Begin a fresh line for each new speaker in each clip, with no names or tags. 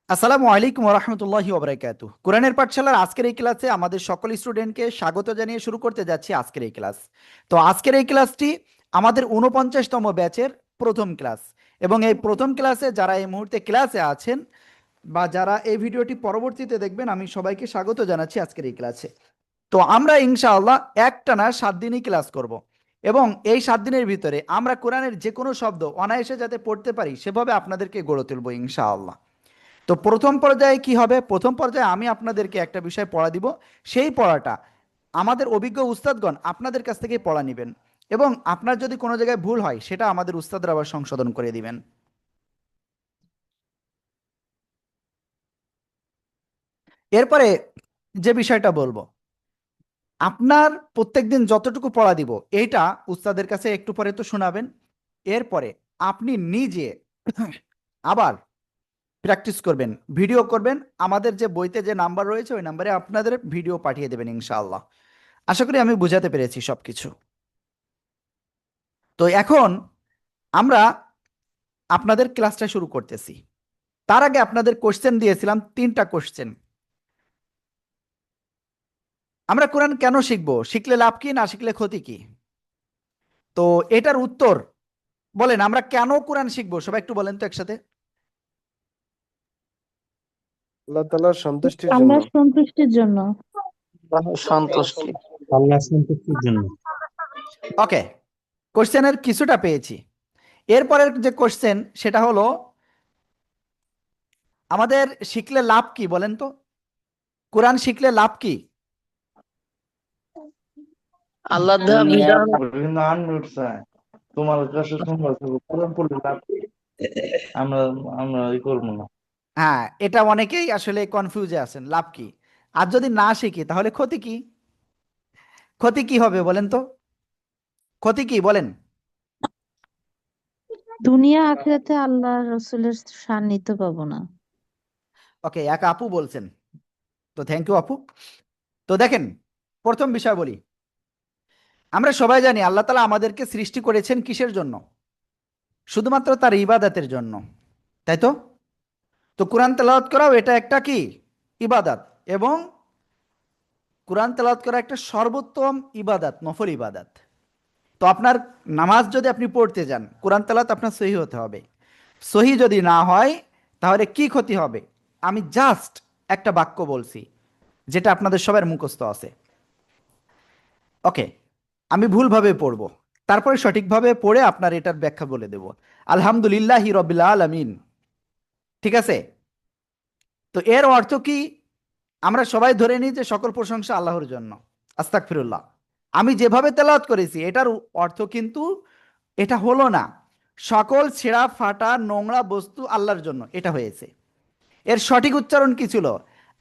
আসসালামু আলাইকুম রহমতুল্লাহি ওবরাকাতুহ। কোরআনের পাঠশালার আজকের এই ক্লাসে আমাদের সকল স্টুডেন্টকে স্বাগত জানিয়ে শুরু করতে যাচ্ছি আজকের এই ক্লাস। তো আজকের এই ক্লাসটি আমাদের 49তম ব্যাচের প্রথম ক্লাস, এবং এই প্রথম ক্লাসে যারা এই মুহূর্তে ক্লাসে আছেন বা যারা এই ভিডিওটি পরবর্তীতে দেখবেন, আমি সবাইকে স্বাগত জানাচ্ছি আজকের এই ক্লাসে। তো আমরা ইনশাআল্লাহ একটানা 7 দিনই ক্লাস করব, এবং এই 7 দিনের ভিতরে আমরা কোরআনের যে কোনো শব্দ অনায়াসে যাতে পড়তে পারি সেভাবে আপনাদেরকে গড়ে তুলব ইনশাআল্লাহ। তো প্রথম পর্যায়ে কি হবে? প্রথম পর্যায়ে আমি আপনাদেরকে একটা বিষয় পড়া দিব, সেই পড়াটা আমাদের অভিজ্ঞ উস্তাদগণ আপনাদের কাছ থেকে পড়া নেবেন, এবং আপনার যদি কোনো জায়গায় ভুল হয় সেটা আমাদের উস্তাদরা আবার সংশোধন করে দিবেন। এরপরে যে বিষয়টা বলবো, আপনার প্রত্যেকদিন যতটুকু পড়া দিব এইটা উস্তাদের কাছে একটু পরে তো শোনাবেন। এরপরে আপনি নিজে আবার প্র্যাকটিস করবেন, ভিডিও করবেন। আমাদের যে বইতে যে নাম্বার রয়েছে ওই নাম্বারে আপনাদের ভিডিও পাঠিয়ে দেবেন ইনশাআল্লাহ। আশা করি আমি বুঝাতে পেরেছি সবকিছু। তো এখন আমরা আপনাদের ক্লাসটা শুরু করতেছি। তার আগে আপনাদের কোশ্চেন দিয়েছিলাম 3টা কোশ্চেন। আমরা কোরআন কেন শিখবো, শিখলে লাভ কি, না শিখলে ক্ষতি কি? তো এটার উত্তর বলেন, আমরা কেন কোরআন শিখবো সবাই একটু বলেন তো একসাথে।
আল্লাহ তাআলার সন্তুষ্টির জন্য।
আল্লাহর সন্তুষ্টির জন্য।
সন্তুষ্টি।
আল্লাহ সন্তুষ্টির জন্য।
ওকে, কোশ্চেনের কিছুটা পেয়েছি। এরপরের যে কোশ্চেন সেটা হলো, আমাদের শিখলে লাভ কি বলেন তো, কোরআন শিখলে লাভ কি?
আল্লাহ দেওয়া বিধান
বিভিন্ন আনমিউট চায় তোমার কাছে শুনবো কোরআন পড়লে লাভ কি? আমরা আমরা করবো না।
হ্যাঁ, এটা অনেকেই আসলে কনফিউজে আছেন, লাভ কি। আর যদি না শিখি তাহলে ক্ষতি কি? ক্ষতি কি হবে বলেন তো, ক্ষতি কি বলেন?
দুনিয়া আখিরাতে আল্লাহ রসুলের সান্নিধ্য পাবো না।
ওকে, এক আপু বলছেন, তো থ্যাংক ইউ আপু। তো দেখেন, প্রথম বিষয় বলি, আমরা সবাই জানি আল্লাহ তাআলা আমাদেরকে সৃষ্টি করেছেন কিসের জন্য? শুধুমাত্র তার ইবাদতের জন্য, তাই তো? তো কোরআন তেলাওয়াত করাও এটা একটা কি ইবাদত, এবং কোরআন তেলাওয়াত করা একটা সর্বোত্তম ইবাদত, নফল ইবাদত। তো আপনার নামাজ যদি আপনি পড়তে যান, কোরআন তেলাওয়াত আপনার সহি হতে হবে। সহি যদি না হয় তাহলে কি ক্ষতি হবে? আমি জাস্ট একটা বাক্য বলছি যেটা আপনাদের সবার মুখস্থ আছে। ওকে, আমি ভুলভাবে পড়ব, তারপরে সঠিকভাবে পড়ে আপনার এটার ব্যাখ্যা বলে দেব। আলহামদুলিল্লাহি রবিল আলামিন, ঠিক আছে? তো এর অর্থ কি? আমরা সবাই ধরে নিই যে সকল প্রশংসা আল্লাহর জন্য, আস্তাগফিরুল্লাহ। আমি যেভাবে তেলাওয়াত করেছি এটার অর্থ কিন্তু এটা হলো না, সকল ছেঁড়া ফাটা নোংরা বস্তু আল্লাহর জন্য, এটা হয়েছে। এর সঠিক উচ্চারণ কি ছিল?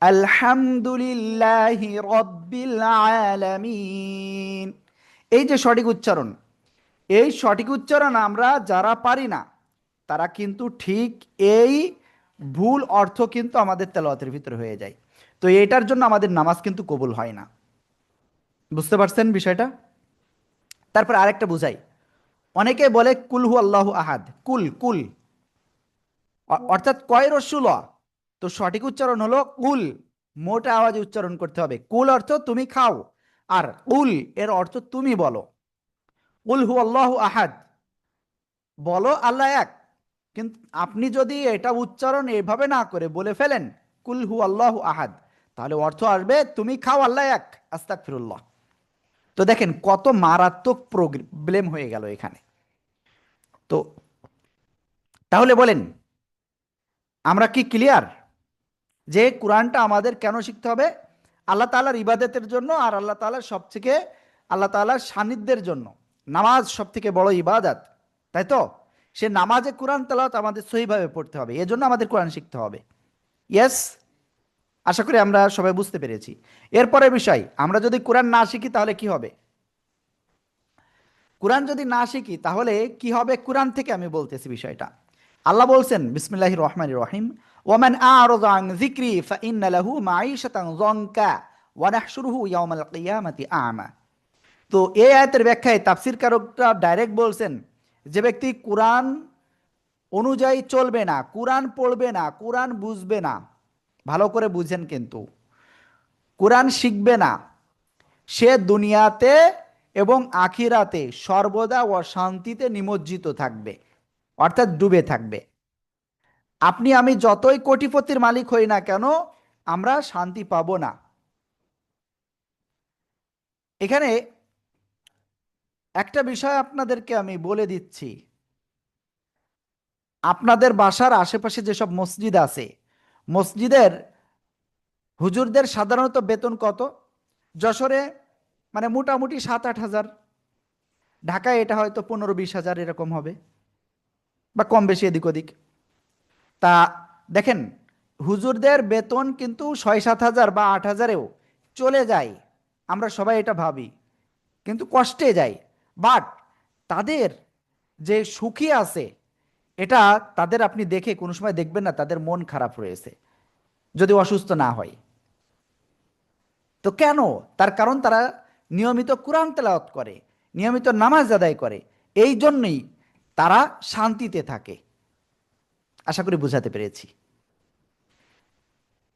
আলহামদুলিল্লাহি রব্বিল আলামিন। এই যে সঠিক উচ্চারণ, এই সঠিক উচ্চারণ আমরা যারা পারি না তারা কিন্তু ঠিক এই ভুল অর্থ কিন্তু আমাদের তেলাওয়াতের ভিতরে হয়ে যায়। তো এটার জন্য আমাদের নামাজ কিন্তু কবুল হয় না। বুঝতে পারছেন বিষয়টা? তারপর আরেকটা বুঝাই, অনেকে বলে কুল হু আল্লাহু আহাদ, কুল কুল অর্থাৎ কয় রসুল। তো সঠিক উচ্চারণ হলো কুল, মোটা আওয়াজে উচ্চারণ করতে হবে। কুল অর্থ তুমি খাও, আর কুল এর অর্থ তুমি বলো। কুল হু আল্লাহু আহাদ, বলো আল্লাহ এক। কিন্তু আপনি যদি এটা উচ্চারণ এভাবে না করে বলে ফেলেন কুল হু আল্লাহু আহাদ, তাহলে অর্থ আসবে তুমি খাও আল্লাহ এক, আস্তাগফিরুল্লাহ। তো দেখেন কত মারাত্মক প্রবলেম হয়ে গেল এখানে। তো তাহলে বলেন, আমরা কি ক্লিয়ার যে কোরআনটা আমাদের কেন শিখতে হবে? আল্লাহ তাআলার ইবাদতের জন্য, আর আল্লাহ তাআলার সবথেকে আল্লাহ তাআলার সান্নিধ্যের জন্য। নামাজ সব থেকে বড় ইবাদত, তাই তো? সে নামাজে কোরআন তেলাওয়াত আমাদের সহিভাবে পড়তে হবে, এজন্য আমাদের কোরআন শিখতে হবে। ইয়েস, আশা করি আমরা সবাই বুঝতে পেরেছি। এরপরের বিষয়, আমরা যদি কোরআন না শিখি তাহলে কি হবে? কোরআন যদি না শিখি তাহলে কি হবে কোরআন থেকে আমি বলতেছি বিষয়টা। আল্লাহ বলছেন বিসমিল্লাহির রহমানির রহিম, ওয়ামান আ'রাযা আন যিকরি ফাইন্না লাহু মাঈশাতান যানকা ওয়া নাহশুরুহু ইয়াওমাল কিয়ামাতি আ'মা। তো এই আয়াতের ব্যাখ্যায় তাফসীরকারকরা ডাইরেক্ট বলছেন, যে ব্যক্তি কোরআন অনুযায়ী চলবে না, কোরআন পড়বে না, কোরআন বুঝবে না, ভালো করে বুঝেন কিন্তু, কোরআন শিখবে না, সে দুনিয়াতে এবং আখিরাতে সর্বদা অশান্তিতে নিমজ্জিত থাকবে, অর্থাৎ ডুবে থাকবে। আপনি আমি যতই কোটিপতির মালিক হই না কেন, আমরা শান্তি পাবো না। এখানে একটা বিষয় আপনাদেরকে আমি বলে দিচ্ছি, আপনাদের বাসার আশেপাশে যেসব মসজিদ আছে, মসজিদের হুজুরদের সাধারণত বেতন কত? যশোরে মানে মোটামুটি 7-8 হাজার, ঢাকায় এটা হয়তো 15-20 হাজার এরকম হবে, বা কম বেশি এদিক ওদিক। তা দেখেন, হুজুরদের বেতন কিন্তু 6-7 হাজার বা 8 হাজারেও চলে যায়, আমরা সবাই এটা ভাবি, কিন্তু কষ্টে যায়। বাট তাদের যে সুখী আছে, এটা তাদের আপনি দেখে কোনো সময় দেখবেন না তাদের মন খারাপ রয়েছে, যদি অসুস্থ না হয়। তো কেন? তার কারণ তারা নিয়মিত কোরআন তেলাওয়াত করে, নিয়মিত নামাজ আদায় করে, এই জন্যই তারা শান্তিতে থাকে। আশা করি বুঝাতে পেরেছি।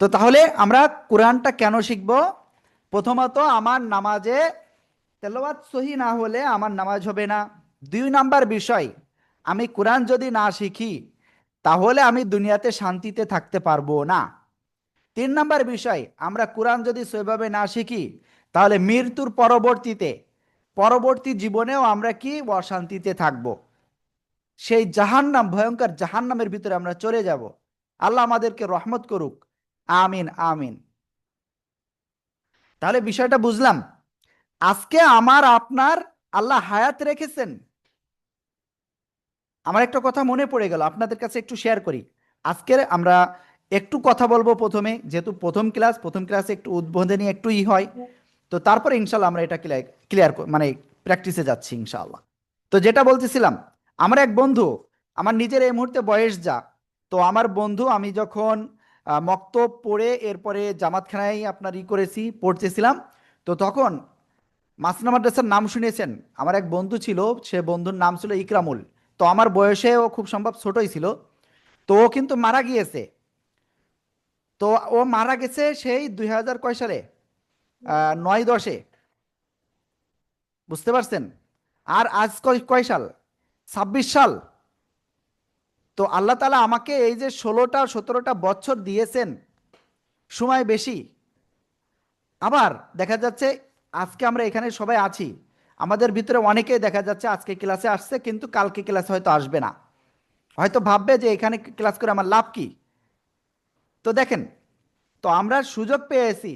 তো তাহলে আমরা কোরআনটা কেন শিখব? প্রথমত, আমার নামাজে তেলাওয়াত সহি না হলে আমার নামাজ হবে না। 2 নাম্বার বিষয়, আমি কোরআন যদি না শিখি তাহলে আমি দুনিয়াতে শান্তিতে থাকতে পারবো না। 3 নাম্বার বিষয়, আমরা কোরআন যদি সেভাবে না শিখি তাহলে মৃত্যুর পরবর্তী জীবনেও আমরা কি অশান্তিতে থাকব, সেই জাহান্নাম, ভয়ঙ্কর জাহান্নামের ভিতরে আমরা চলে যাব। আল্লাহ আমাদেরকে রহমত করুক, আমিন আমিন। তাহলে বিষয়টা বুঝলাম। আজকে আমার আপনার আল্লাহ হায়াত রেখেছেন। আমার একটা কথা মনে পড়ে গেল, আপনাদের কাছে একটু শেয়ার করি। আজকে আমরা একটু কথা বলবো প্রথমে, যেহেতু প্রথম ক্লাসে একটু উদ্বোধনী একটু হয়, তো তারপরে ইনশাল্লাহ আমরা এটা ক্লিয়ার মানে প্র্যাকটিসে যাচ্ছি ইনশাআল্লাহ। তো যেটা বলতেছিলাম, আমার এক বন্ধু, আমার নিজের এই মুহূর্তে বয়স যা, তো আমার বন্ধু, আমি যখন মক্তব পড়ে এরপরে জামাতখানায় আপনার পড়তেছিলাম, তো তখন মাসনা মাদ্রাসার নাম শুনেছেন, আমার এক বন্ধু ছিল, সে বন্ধুর নাম ছিল ইকরামুল। তো আমার বয়সে ও খুব সম্ভব ছোটই ছিল। তো ও কিন্তু মারা গিয়েছে। তো ও মারা গেছে সেই 2000 কয় সালে, 9-10-এ, বুঝতে পারছেন? আর আজ কয় সাল? 26 সাল। তো আল্লাহ তাআলা আমাকে এই যে 16টা 17টা বছর দিয়েছেন, সময় বেশি। আবার দেখা যাচ্ছে আজকে আমরা এখানে সবাই আছি, আমাদের ভিতরে অনেকেই দেখা যাচ্ছে আজকে ক্লাসে আসছে কিন্তু কালকে ক্লাসে হয়তো আসবে না, হয়তো ভাববে যে এখানে ক্লাস করে আমার লাভ কি। তো দেখেন, তো আমরা সুযোগ পেয়েছি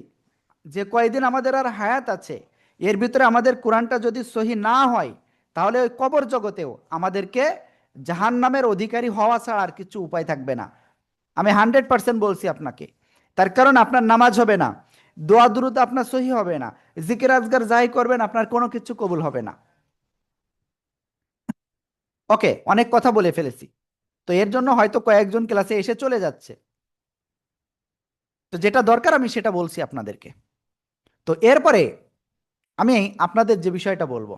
যে কয়দিন আমাদের আর হায়াত আছে, এর ভিতরে আমাদের কোরআনটা যদি সহি না হয় তাহলে ওই কবর জগতেও আমাদেরকে জাহান্নামের অধিকারী হওয়া ছাড়া আর কিছু উপায় থাকবে না। আমি 100% বলছি আপনাকে। তার কারণ আপনার নামাজ হবে না, দোয়া দুরুদ আপনার সহি হবে না, জিকির আজগার যাই করবেন আপনার কোনো কিছু কবুল হবে না। ওকে, অনেক কথা বলে ফেলেছি, তো এর জন্য হয়তো কয়েকজন ক্লাসে এসে চলে যাচ্ছে। তো যেটা দরকার আমি সেটা বলছি আপনাদেরকে। তো এরপরে আমি আপনাদের যে বিষয়টা বলবো,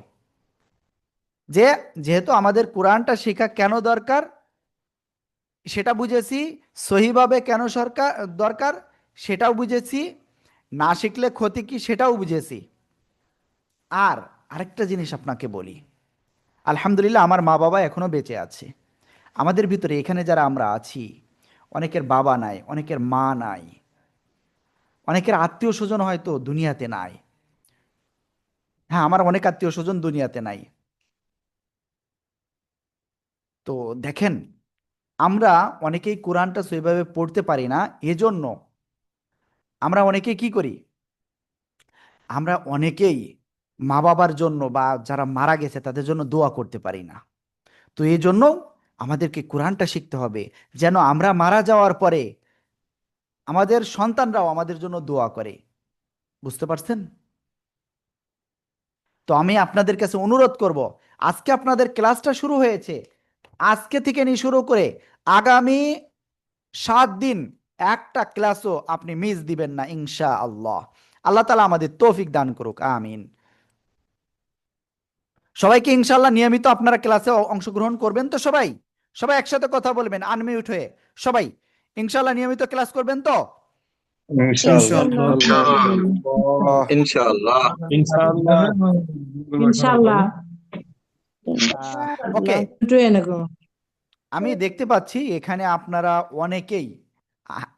যে যেহেতু আমাদের কোরআনটা শেখা কেন দরকার সেটা বুঝেছি, সহিভাবে কেন দরকার সেটাও বুঝেছি, না শিখলে ক্ষতি কি সেটাও বুঝেছি। আর আরেকটা জিনিস আপনাকে বলি, আলহামদুলিল্লাহ আমার মা বাবা এখনো বেঁচে আছে। আমাদের ভিতরে এখানে যারা আমরা আছি, অনেকের বাবা নাই, অনেকের মা নাই, অনেকের আত্মীয় স্বজন হয়তো দুনিয়াতে নাই। হ্যাঁ, আমার অনেক আত্মীয় স্বজন দুনিয়াতে নাই। তো দেখেন, আমরা অনেকেই কোরআনটা সেইভাবে পড়তে পারি না, এজন্য আমরা অনেকেই কি করি, আমরা অনেকেই মা বাবার জন্য বা যারা মারা গেছে তাদের জন্য দোয়া করতে পারি না। তো এই জন্য আমাদেরকে কোরআনটা শিখতে হবে, যেন আমরা মারা যাওয়ার পরে আমাদের সন্তানরাও আমাদের জন্য দোয়া করে। বুঝতে পারছেন? তো আমি আপনাদের কাছে অনুরোধ করব, আজকে আপনাদের ক্লাসটা শুরু হয়েছে, আজকে থেকে নিয়ে শুরু করে আগামী 7 দিন একটা ক্লাসও আপনি মিস দিবেন না ইনশাআল্লাহ। আল্লাহ তাআলা আমাদের তৌফিক দান করুক, আমিন। সবাইকে ইনশাআল্লাহ নিয়মিত আপনারা ক্লাসে অংশগ্রহণ করবেন তো সবাই? সবাই একসাথে কথা বলবেন আনমিউট হয়ে। সবাই ইনশাআল্লাহ নিয়মিত ক্লাস করবেন তো?
ইনশাআল্লাহ।
ইনশাআল্লাহ।
ইনশাআল্লাহ।
ইনশাআল্লাহ।
ওকে,
একটু এনেকো।
আমি দেখতে পাচ্ছি এখানে আপনারা অনেকেই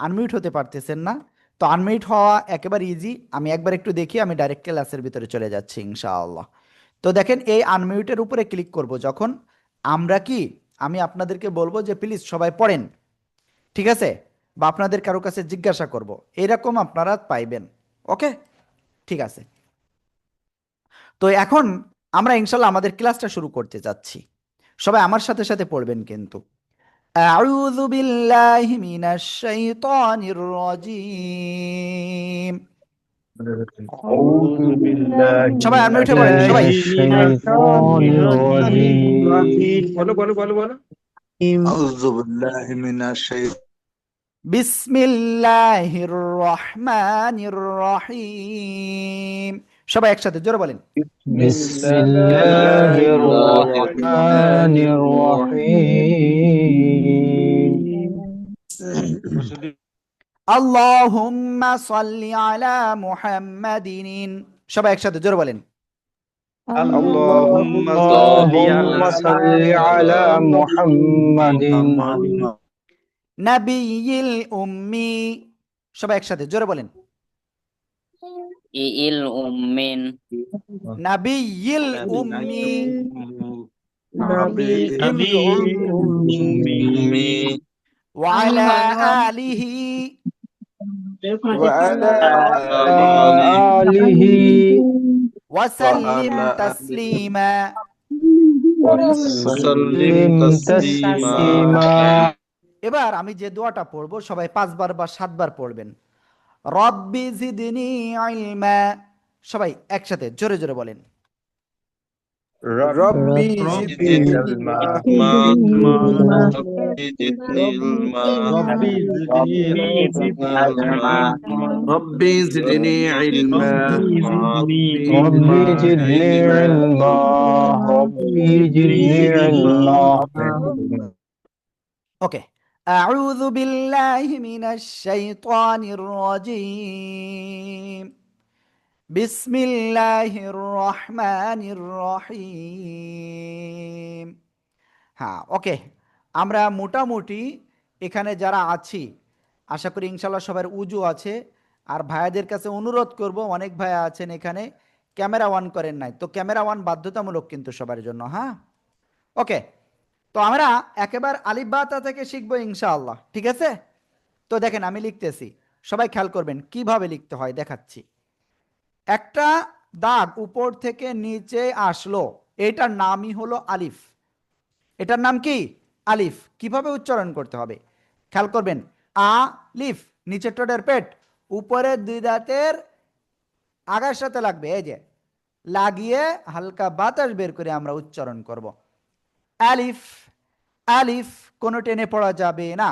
আনমিউট হতে পারতেছেন না। তো আনমিউট হওয়া একেবারে ইজি, আমি একবার একটু দেখি, আমি ডাইরেক্ট ক্লাসের ভিতরে চলে যাচ্ছি ইনশাআল্লাহ। তো দেখেন এই আনমিউটের উপরে ক্লিক করব যখন, আমরা কি, আমি আপনাদেরকে বলবো যে প্লিজ সবাই পড়েন, ঠিক আছে? বা আপনাদের কারো কাছে জিজ্ঞাসা করব, এরকম আপনারা পাইবেন। ওকে, ঠিক আছে। তো এখন আমরা ইনশাল্লাহ আমাদের ক্লাসটা শুরু করতে যাচ্ছি। সবাই আমার সাথে সাথে পড়বেন কিন্তু। আউযু বিল্লাহি মিনাশ শাইতানির রাজিম।
আউযু বিল্লাহি
সবাই আনমিউট হয়ে পড়েন সবাই।
শাইতানির রাজিম।
বলো।
আউযু বিল্লাহি মিনাশ শাইতানির
বিসমিল্লাহির রহমানির রহিম। সবাই একসাথে জোরে বলেন।
বিসমিল্লাহির রহমানির রহিম।
আল্লাহুম্মা সাল্লি আলা মুহাম্মাদিন। সবাই একসাথে জোরে বলেন।
আল্লাহুম্মা
আল্লাহুম্মা সাল্লি আলা মুহাম্মাদিন
নাবিয়িল উম্মি। সবাই একসাথে জোরে বলেন।
ইল উম্মিন
নাবিয়িল উম্মি
উম্মি
ওয়া আলা আলিহি
ওয়া আলা
আলিহি
ওয়া সাল্লিম
আলা
তাসলিমা।
সাল্লিম তাসলিমা।
এবার আমি যে দোয়াটা পড়বো সবাই 5 বার বা 7 বার পড়বেন। রব্বি জিদনি ইলমা। সবাই একসাথে জোরে জোরে বলেন।
রব্বি জিদনি ইলমা।
রব্বি জিদনি ইলমা
রব্বি জিদনি ইলমা। রব্বি জিদনি ইলমা।
ওকে, আউযু বিল্লাহি মিনাশ শাইতানির রাজিম। বিসমিল্লাহির রহমানির রহিম। হ্যাঁ, ওকে, আমরা মোটামুটি এখানে যারা আছি আশা করি ইনশাল্লাহ সবার উজু আছে। আর ভাইয়াদের কাছে অনুরোধ করব, অনেক ভাইয়া আছেন এখানে ক্যামেরা অন করেন নাই, তো ক্যামেরা অন বাধ্যতামূলক কিন্তু সবার জন্য। হ্যাঁ, ওকে। তো আমরা একেবারে আলিফ বা তা থেকে শিখবো ইনশাআল্লাহ, ঠিক আছে? তো দেখেন আমি লিখতেছি, সবাই খেয়াল করবেন কিভাবে লিখতে হয় দেখাচ্ছি। একটা দাগ উপর থেকে নিচে আসলো, এটার নামই হলো আলিফ। এটার নাম কি? আলিফ। কিভাবে উচ্চারণ করতে হবে খেয়াল করবেন। আলিফ, নিচের ঠোঁটের পেট, উপরে 2 দাঁতের আগার সাথে লাগবে, এই যে লাগিয়ে হালকা বাতাস বের করে আমরা উচ্চারণ করব। আলিফ, আলিফ, কোনো টেনে পড়া যাবে না,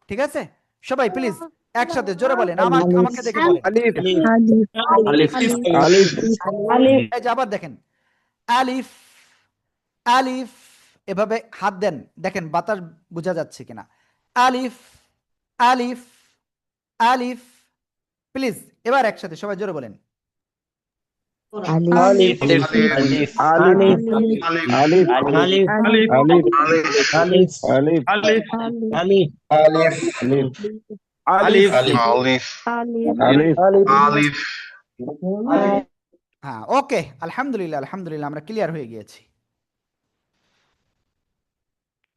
ঠিক আছে? সবাই প্লিজ একসাথে জোরে বলেন, আমাকে দেখে বলেন।
আলিফ
আলিফ
আলিফ
আলিফ।
এই যে আবার দেখেন, আলিফ, আলিফ, এভাবে হাত দেন, দেখেন বাতাস বোঝা যাচ্ছে কিনা। আলিফ, আলিফ, আলিফ। প্লিজ এবার একসাথে সবাই জোরে বলেন।
আলিফ আলিফ আলিফ আলিফ আলিফ আলিফ আলিফ আলিফ আলিফ আলিফ।
হ্যাঁ, ওকে, আলহামদুলিল্লাহ আলহামদুলিল্লাহ, আমরা ক্লিয়ার হয়ে গিয়েছি।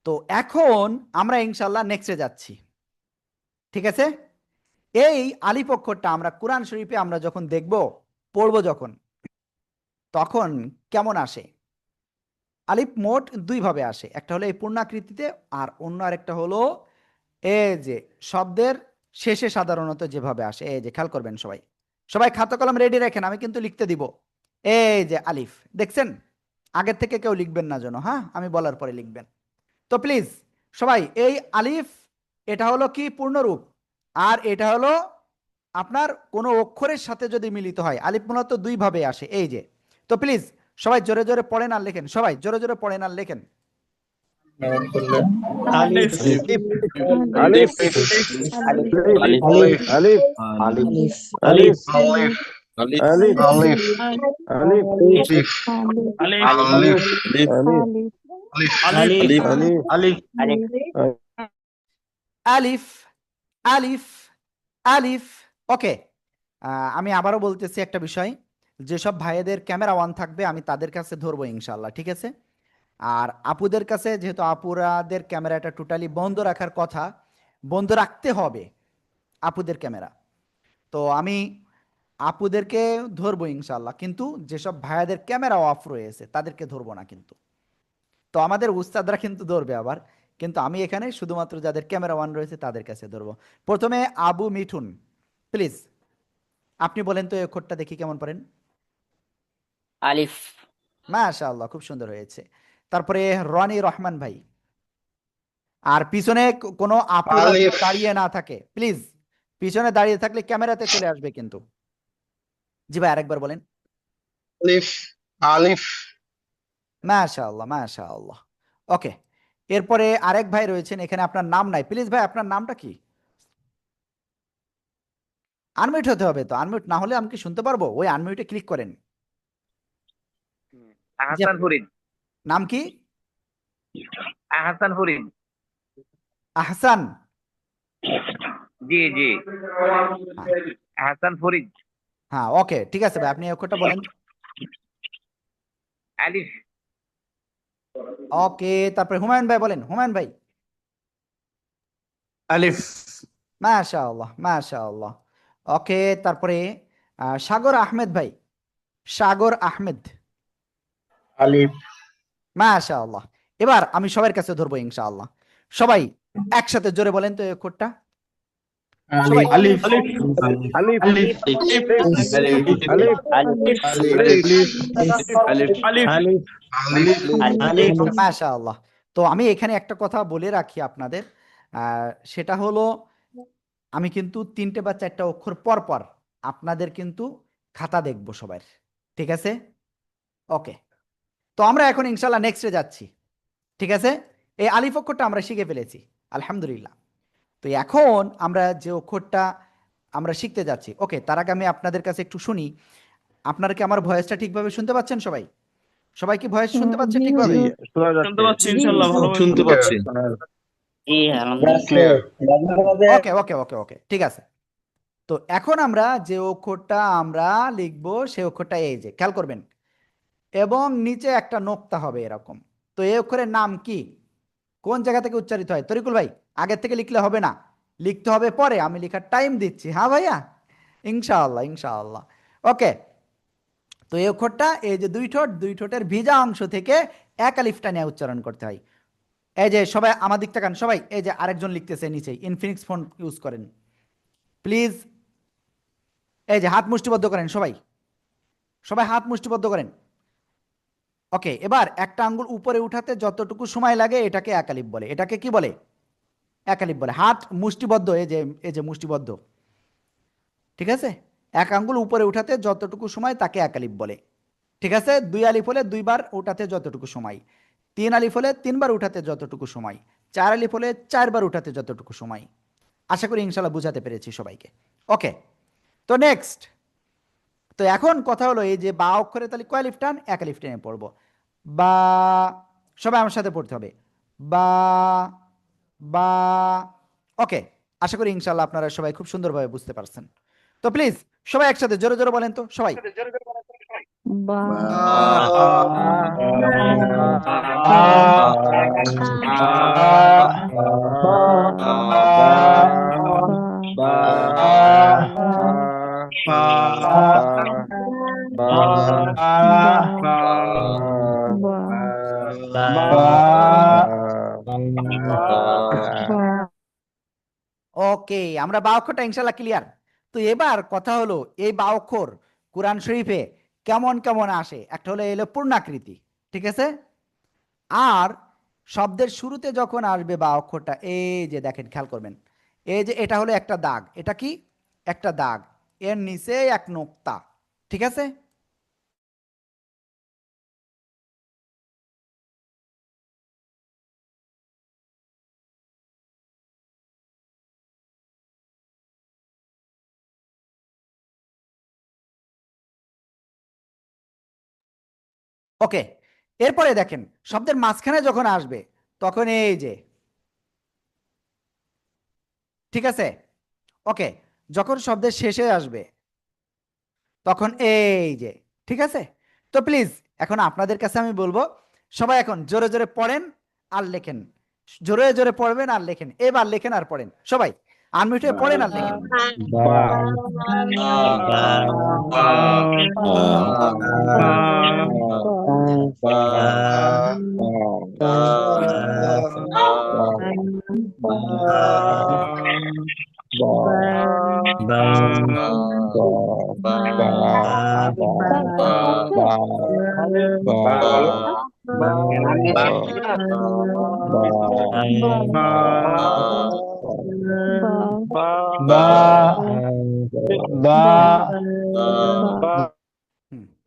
তো এখন আমরা ইনশাল্লাহ নেক্সটে যাচ্ছি, ঠিক আছে? এই আলিফ অক্ষরটা আমরা কোরআন শরীফে আমরা যখন দেখব, পড়ব যখন, তখন কেমন আসে? আলিফ মোট 2 ভাবে আসে, একটা হলো এই পূর্ণাকৃতিতে, আর অন্য আরেকটা হলো এই যে শব্দের শেষে সাধারণত যেভাবে আসে। এই যে খেয়াল করবেন সবাই, সবাই খাতা কলম রেডি রাখেন, আমি কিন্তু লিখতে দিব। এই যে আলিফ দেখছেন, আগের থেকে কেউ লিখবেন না যেন, হ্যাঁ, আমি বলার পরে লিখবেন। তো প্লিজ সবাই, এই আলিফ এটা হলো কি পূর্ণরূপ, আর এটা হলো আপনার কোনো অক্ষরের সাথে যদি মিলিত হয়। আলিফ মূলত 2 ভাবে আসে, এই যে। তো প্লিজ সবাই জোরে জোরে পড়েন আর লেখেন, সবাই জোরে জোরে পড়েন আর লেখেন।
আলিফ
আলিফ
আলিফ
আলিফ
আলিফ
আলিফ
আলিফ
আলিফ
আলিফ
আলিফ
আলিফ
আলিফ
আলিফ
আলিফ
আলিফ
আলিফ
আলিফ আলিফ আলিফ। ওকে, আমি আবারও বলতেছি একটা বিষয়, যেসব ভাইয়েদের ক্যামেরা অন থাকবে আমি তাদের কাছে ধরবো ইনশাল্লাহ, ঠিক আছে? আর আপুদের কাছে, যেহেতু আপুরাদের ক্যামেরাটা টোটালি বন্ধ রাখার কথা, বন্ধ রাখতে হবে আপুদের ক্যামেরা। তো আমি আপুদেরকে ধরবো ইনশাল্লাহ, কিন্তু যেসব ভাইয়াদের ক্যামেরা অফ রয়েছে তাদেরকে ধরবো না কিন্তু। তো আমাদের উস্তাদরা কিন্তু ধরবে আবার, কিন্তু আমি এখানে শুধুমাত্র যাদের ক্যামেরা অন রয়েছে তাদের কাছে ধরবো। প্রথমে আবু মিঠুন, প্লিজ আপনি বলেন তো এই অক্ষরটা দেখি কেমন পারেন।
আলিফ।
মাশাআল্লাহ, খুব সুন্দর হয়েছে। তারপরে রনি রহমান ভাই। আর পিছনে কোনো আপুরা যেন দাঁড়িয়ে না থাকে প্লিজ, পিছনে দাঁড়িয়ে থাকলে ক্যামেরাতে চলে আসবে কিন্তু। জি ভাই, আরেকবার বলেন।
আলিফ
মাশাআল্লাহ মাশাআল্লাহ। ওকে, এরপরে আরেক ভাই রয়েছেন, এখানে আপনার নাম নাই, প্লিজ ভাই আপনার নামটা কি? আনমিউট হতে হবে তো, আনমিউট না হলে আমি কি শুনতে পারবো? ওই আনমিউটে ক্লিক করেন। জি,
আহসান ফরিদ।
নাম কি?
আহসান ফরিদ।
আহসান।
জি জি,
হ্যাঁ
আহসান ফরিদ।
হ্যাঁ, ওকে ঠিক আছে ভাই, আপনি এই অক্ষরটা বলেন।
আলিফ।
ওকে, তারপরে হুমায়ুন ভাই বলেন, হুমায়ুন ভাই।
আলিফ
মাশাআল্লাহ মাশাআল্লাহ। ওকে, তারপরে সাগর আহমেদ ভাই, সাগর আহমেদ।
আলিফ
মাশাআল্লাহ। এবার আমি সবার কাছে ধরবো ইনশাআল্লাহ, সবাই একসাথে জোরে বলেন তো এই অক্ষরটা সবাই।
আলিফ
আলিফ
আলিফ
আলিফ
আলিফ
আলিফ
আলিফ
মাশাআল্লাহ। তো আমি এখানে একটা কথা বলে রাখি আপনাদের, সেটা হলো আমি কিন্তু 3টে বা 4টে অক্ষর পর পর আপনাদের কিন্তু খাতা দেখবো সবার, ঠিক আছে? ওকে, তো আমরা এখন ইনশাল্লাহ নেক্সটে যাচ্ছি, ঠিক আছে? এই আলিফ অক্ষরটা আমরা শিখে ফেলেছি আলহামদুলিল্লাহ। তো এখন আমরা যে অক্ষরটা আমরা শিখতে যাচ্ছি, ওকে, তার আগে আমি আপনাদের কাছে একটু শুনি, আপনারা কি আমার ভয়েসটা ঠিকভাবে শুনতে পাচ্ছেন? সবাই সবাই কি ভয়েস শুনতে পাচ্ছেন
জি
ঠিকভাবে?
হুজুর
শোনা
শুনতে
যাচ্ছে
পাচ্ছি
জি
ইনশাল্লাহ,
হুজুর
ভালোভাবে
শুনতে পাচ্ছি।
জি আলহামদুলিল্লাহ।
ওকে ওকে ওকে ওকে, ঠিক আছে। তো এখন আমরা যে অক্ষরটা আমরা লিখবো সেই অক্ষরটা এই যে খেয়াল করবেন, এবং নিচে একটা নোক্তা হবে এরকম। তো এই অক্ষরের নাম কি, কোন জায়গা থেকে উচ্চারিত হয়? তরিকুল ভাই, আগের থেকে লিখলে হবে না, লিখতে হবে পরে, আমি লেখার টাইম দিচ্ছি। হ্যাঁ ভাইয়া, ইনশাআল্লাহ ইনশাআল্লাহ। ওকে, তো এই অক্ষরটা এই যে দুই ঠোঁটের ভিজা অংশ থেকে এক আলিফটা নিয়ে উচ্চারণ করতে হয়। এই যে সবাই আমার দিক তাকান, সবাই এই যে আরেকজন লিখতেছে নিচে, ইনফিনিক্স ফোন ইউজ করেন প্লিজ। এই যে হাত মুষ্টিবদ্ধ করেন সবাই, সবাই হাত মুষ্টিবদ্ধ করেন। ওকে, এবার একটা আঙ্গুল উপরে উঠাতে যতটুকু সময় লাগে এটাকে এক আলিফ বলে। এটাকে কি বলে? এক আলিফ বলে। হাত মুষ্টিবদ্ধ, এই যে মুষ্টিবদ্ধ, ঠিক আছে? এক আঙ্গুল উপরে উঠাতে যতটুকু সময় তাকে এক আলিফ বলে, ঠিক আছে? 2 আলিফ হলে 2বার উঠাতে যতটুকু সময়, 3 আলিফ হলে 3বার উঠাতে যতটুকু সময়, 4 আলিফ হলে 4বার উঠাতে যতটুকু সময়। আশা করি ইনশাল্লাহ বুঝাতে পেরেছি সবাইকে। ওকে, তো নেক্সট, তো এখন কথা হলো এই যে বা অক্ষরে তাহলে কয় আলিফ টান? এক আলিফ টেনে পড়বো। বা, সবাই আমার সাথে পড়তে হবে, বা বা। ওকে, আশা করি ইনশাল্লাহ আপনারা সবাই খুব সুন্দরভাবে বুঝতে পারছেন। তো প্লিজ সবাই একসাথে জোরে জোরে বলেন তো সবাই।
বা
ওকে, আমরা বা অক্ষরটা ইনশাল্লাহ ক্লিয়ার। তো এবার কথা হলো এই বা অক্ষর কোরআন শরীফে কেমন কেমন আসে। একটা হলো এলো পূর্ণাকৃতি, ঠিক আছে? আর শব্দের শুরুতে যখন আসবে বা অক্ষরটা, এই যে দেখেন খেয়াল করবেন, এই যে এটা হলো একটা দাগ, এটা কি? একটা দাগ, এর নিচে এক নোক্তা, ঠিক আছে? ওকে, এরপরে দেখেন শব্দের মাঝখানে যখন আসবে তখন এই যে, ঠিক আছে। ওকে, যখন শব্দের শেষে আসবে তখন এই যে, ঠিক আছে। তো প্লিজ এখন আপনাদের কাছে আমি বলবো, সবাই এখন জোরে জোরে পড়েন আর লেখেন, জোরে জোরে পড়বেন আর লেখেন, এবার লেখেন আর পড়েন সবাই, আনমিউট হয়ে পড়েন আর লেখেন।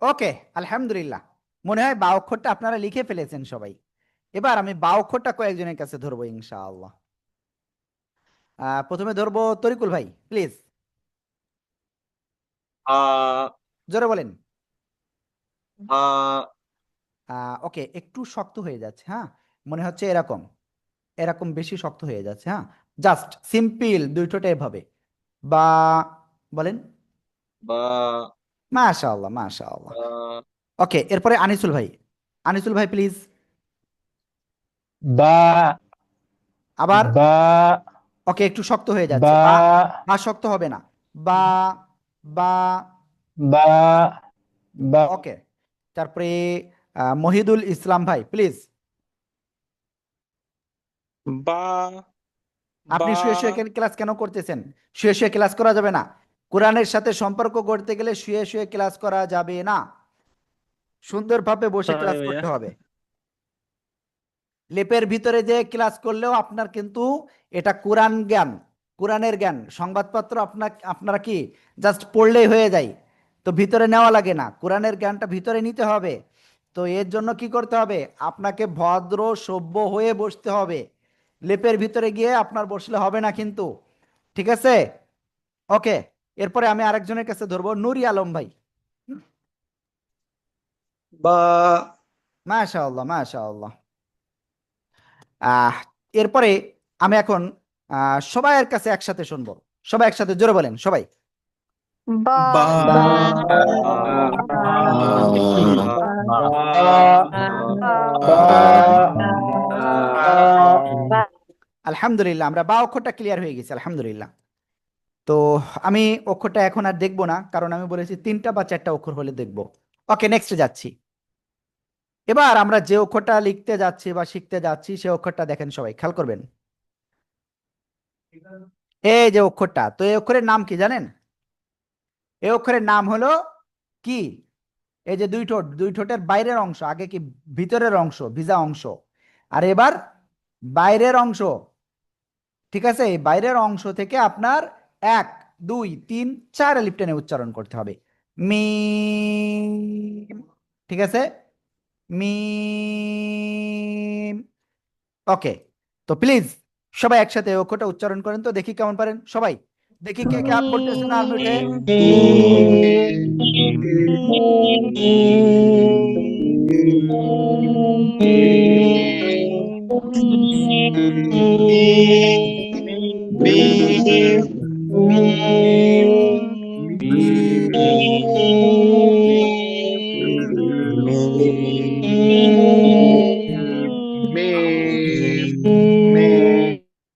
ওকে, আলহামদুলিল্লাহ, মনে হয় বা অক্ষরটা আপনারা লিখে ফেলেছেন সবাই। এবার আমি বা অক্ষরটা কয়েকজনের কাছে ধরবো ইনশাআল্লাহ। প্রথমে ধরবো তরিকুল ভাই, প্লিজ জোরে বলেন। ওকে, একটু শক্ত হয়ে যাচ্ছে, হ্যাঁ মনে হচ্ছে এরকম, এরকম বেশি শক্ত হয়ে যাচ্ছে। হ্যাঁ, জাস্ট সিম্পল দুই ঠোঁটে এভাবে বা বলেন। মাশাআল্লাহ মাশাআল্লাহ। ওকে, এরপরে আনিসুল ভাই, আনিসুল ভাই প্লিজ।
বা
আবার
বা
ওকে, একটু শক্ত হয়ে যাচ্ছে,
বা
বা বা শক্ত হবে না, বা বা
বা বা
ওকে। তারপরে মহিদুল ইসলাম ভাই প্লিজ। আপনি শুয়ে শুয়ে ক্লাস কেন করতেছেন? শুয়ে শুয়ে ক্লাস করা যাবে না। কোরআনের সাথে সম্পর্ক করতে গেলে শুয়ে শুয়ে ক্লাস করা যাবে না, সুন্দরভাবে বসে ক্লাস করতে হবে। লেপের ভিতরে যে ক্লাস করলেও আপনার কিন্তু এটা কোরআন জ্ঞান, কোরআনের জ্ঞান। সংবাদপত্র আপনারা কি জাস্ট পড়লেই হয়ে যায়, তো ভিতরে নেওয়া লাগে না, কোরআনের জ্ঞানটা ভিতরে নিতে হবে। তো এর জন্য কি করতে হবে, আপনাকে ভদ্র সভ্য হয়ে বসতে হবে। লেপের ভিতরে গিয়ে আপনার বসলে হবে না কিন্তু, ঠিক আছে। ওকে, এরপরে আমি আরেকজনের কাছে ধরবো, নুরি আলম ভাই।
বা
মাশাআল্লাহ মাশাআল্লাহ। এরপরে আমি এখন সবাইয়ের কাছে একসাথে শুনবো, সবাই একসাথে জোরে বলেন সবাই।
বা
আলহামদুলিল্লাহ, আমরা বা অক্ষরটা ক্লিয়ার হয়ে গেছে আলহামদুলিল্লাহ। তো আমি অক্ষরটা এখন আর দেখবো না, কারণ আমি বলেছি 3টা বা 4টা অক্ষর হলে দেখবো। ওকে, নেক্সটে যাচ্ছি। এবার আমরা যে অক্ষরটা লিখতে যাচ্ছি বা শিখতে যাচ্ছি সে অক্ষরটা দেখেন, সবাই খেয়াল করবেন। এই যে অক্ষরটা, তো এই অক্ষরের নাম কি জানেন? এই অক্ষরের নাম হলো কি? এই যে দুই ঠোঁট, দুই ঠোঁটের বাইরের অংশ, আগে কি ভিতরের অংশ, ভিজা অংশ, আর এবার বাইরের অংশ, ঠিক আছে। এই বাইরের অংশ থেকে আপনার 1 2 3 4 এলিফ টেনে উচ্চারণ করতে হবে, মিম, ঠিক আছে, মিম। ওকে, তো প্লিজ সবাই একসাথে এই অক্ষরটা উচ্চারণ করেন তো, দেখি কেমন পারেন সবাই। দেখি কে কে পড়তেছেন আর মুঠে।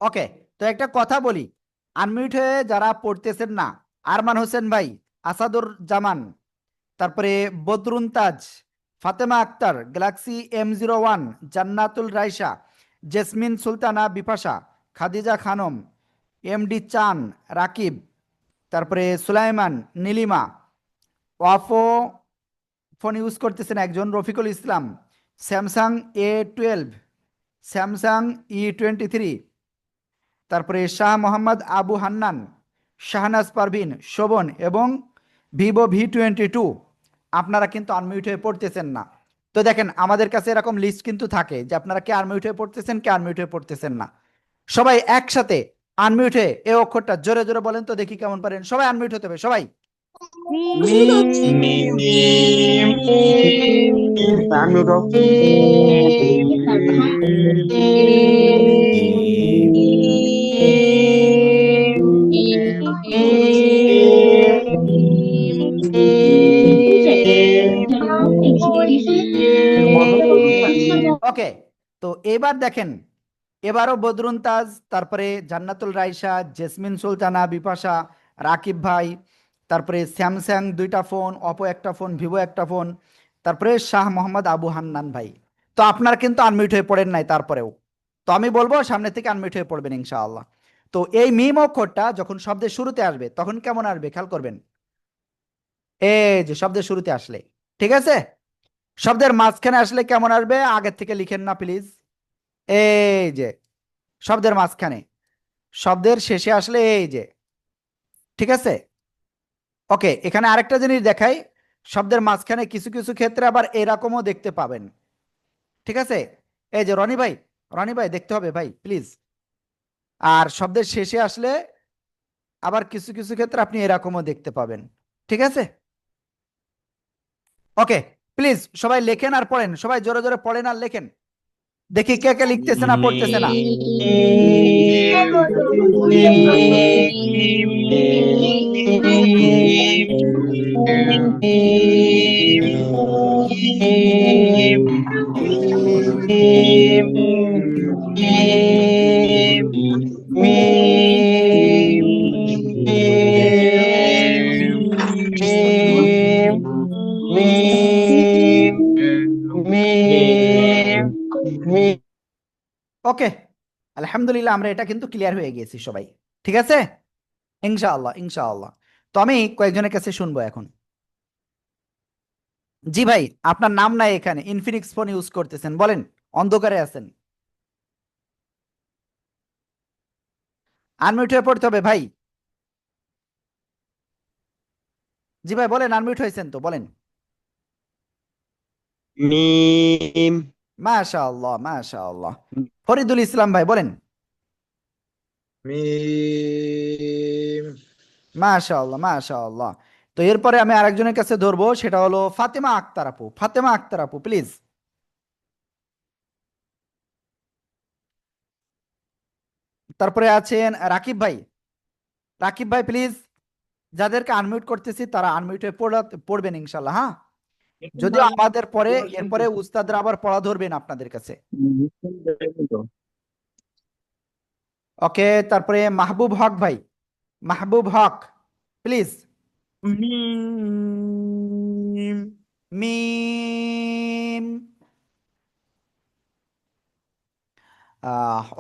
ওকে, তো একটা কথা বলি, আনমিউট হয়ে যারা পড়তেছেন না, আরমান হোসেন ভাই, আসাদুর জামান, তারপরে বদরুন তাজ, ফাতেমা আক্তার, গ্যালাক্সি M01, জান্নাতুল রাইসা, জেসমিন সুলতানা, বিপাশা, খাদিজা খানম, MD চান, রাকিব, তারপরে সুলাইমান, নীলিমা, ওয়াফো ফোন ইউজ করতেছেন একজন, Rafiqul Islam, Samsung A12, Samsung E23, তারপরে শাহ মোহাম্মদ আবু হান্নান, শাহনাজ পারভিন, শোভন এবং ভিভো V22। আপনারা কিন্তু আনমিউট হয়ে পড়তেছেন না। তো দেখেন আমাদের কাছে এরকম লিস্ট কিন্তু থাকে যে আপনারা কে আনমিউট হয়ে পড়তেছেন, কে আনমিউট হয়ে পড়তেছেন না। সবাই একসাথে আনমিউট হয়ে এই অক্ষরটা জোরে জোরে বলেন তো, দেখি কেমন পারেন। সবাই আনমিউট হতে হবে সবাই।
আমি উঠাও
ওকে, তো এবার দেখেন, এবারও বদরুন তাজ, তারপরে জান্নাতুল রাইসা, জেসমিন সুলতানা, বিপাশা, রাকিব ভাই, তারপরে স্যামসাং 2টা ফোন, অপো একটা ফোন, ভিভো একটা ফোন, তারপরে শাহ মোহাম্মদ আবু হান্নান ভাই। তো আপনার কিন্তু আনমিউট হয়ে পড়েন নাই তারপরেও। তো আমি বলবো সামনে থেকে আনমিউট হয়ে পড়বেন ইনশাআল্লাহ। তো এই মিম অক্ষরটা যখন শব্দের শুরুতে আসবে তখন কেমন আসবে খেয়াল করবেন। এই যে শব্দের শুরুতে আসলে, ঠিক আছে, শব্দের মাঝখানে আসলে কেমন আসবে আগের থেকে লিখেন না প্লিজ। এই যে শব্দের মাঝখানে, শব্দের শেষে আসলে এই যে, ঠিক আছে। ওকে, এখানে আরেকটা জিনিস দেখাই, শব্দের মাঝখানে কিছু কিছু ক্ষেত্রে আবার এরকমও দেখতে পাবেন, ঠিক আছে। এই যে রনি ভাই, রনি ভাই দেখতে হবে ভাই প্লিজ। আর শব্দের শেষে আসলে আবার কিছু কিছু ক্ষেত্রে আপনি এরকমও দেখতে পাবেন, ঠিক আছে। ওকে, প্লিজ সবাই লেখেন আর পড়েন, সবাই জোরে জোরে পড়েন আর লেখেন, দেখি কে কে লিখতেছে না পড়তেছে না। ওকে, আলহামদুলিল্লাহ আমরা এটা কিন্তু ক্লিয়ার হয়ে গেছি সবাই, ঠিক আছে ইনশাআল্লাহ ইনশাআল্লাহ। তো আমি কয়েকজনের কাছে শুনবো এখন। জি ভাই, আপনার নাম নাই এখানে, ইনফিনিক্স ফোন ইউজ করতেছেন, বলেন, অন্ধকারে আছেন, আনমিউট হয়ে পড়তে হবে ভাই। জি ভাই বলেন, আনমিউট হয়েছেন তো বলেন।
মিম
মাশাআল্লাহ মাশাআল্লাহ। ফরিদুল ইসলাম ভাই বলেন।
মিম
মাশাআল্লাহ মাশাআল্লাহ। তো এরপরে আমি আরেকজনের কাছে ধরবো, সেটা হলো ফাতেমা আক্তার আপু। ফাতেমা আক্তার আপু প্লিজ। তারপরে আছেন রাকিব ভাই। রাকিব ভাই প্লিজ, যাদেরকে আনমিউট করতেছি তারা আনমিউট হয়ে পড়বেন ইনশাল্লাহ, হ্যাঁ। যদিও আমাদের পরে, এরপরে উস্তাদরা আবার পড়া ধরবেন আপনাদের কাছে। ওকে, তারপরে মাহবুব হক ভাই, মাহবুব হক প্লিজ। মিম, মিম।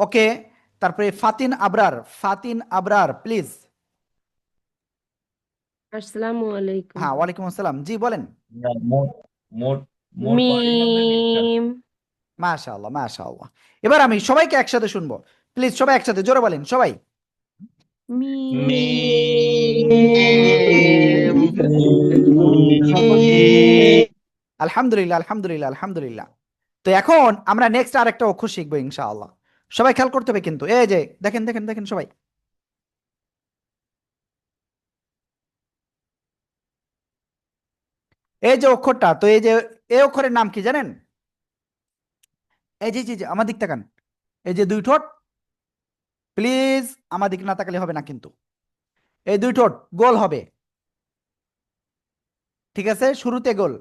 ওকে, তারপরে ফাতিন আবরার, ফাতিন আবরার প্লিজ।
আসসালামু আলাইকুম।
হ্যাঁ ওয়ালাইকুম আসসালাম, জি বলেন।
মিম
মাশাআল্লাহ মাশাআল্লাহ। এবার আমি সবাইকে একসাথে শুনবো, প্লিজ সবাই একসাথে জোরে বলেন সবাই। আলহামদুলিল্লাহ আলহামদুলিল্লাহ আলহামদুলিল্লাহ। তো এখন আমরা নেক্সট আরেকটা অক্ষর শিখবো ইনশাআল্লাহ। সবাই খেয়াল করতে হবে কিন্তু, এই যে দেখেন দেখেন দেখেন সবাই, এই যে অক্ষরটা, তো এই যে এই অক্ষরের নাম কি জানেন? এই যে জি জি আমার দিক তাকান, এই যে দুই ঠোঁট, প্লিজ আমার দিক না তাকালে হবে না কিন্তু, এই দুই ঠোঁট গোল হবে, ঠিক আছে, শুরুতে গোল,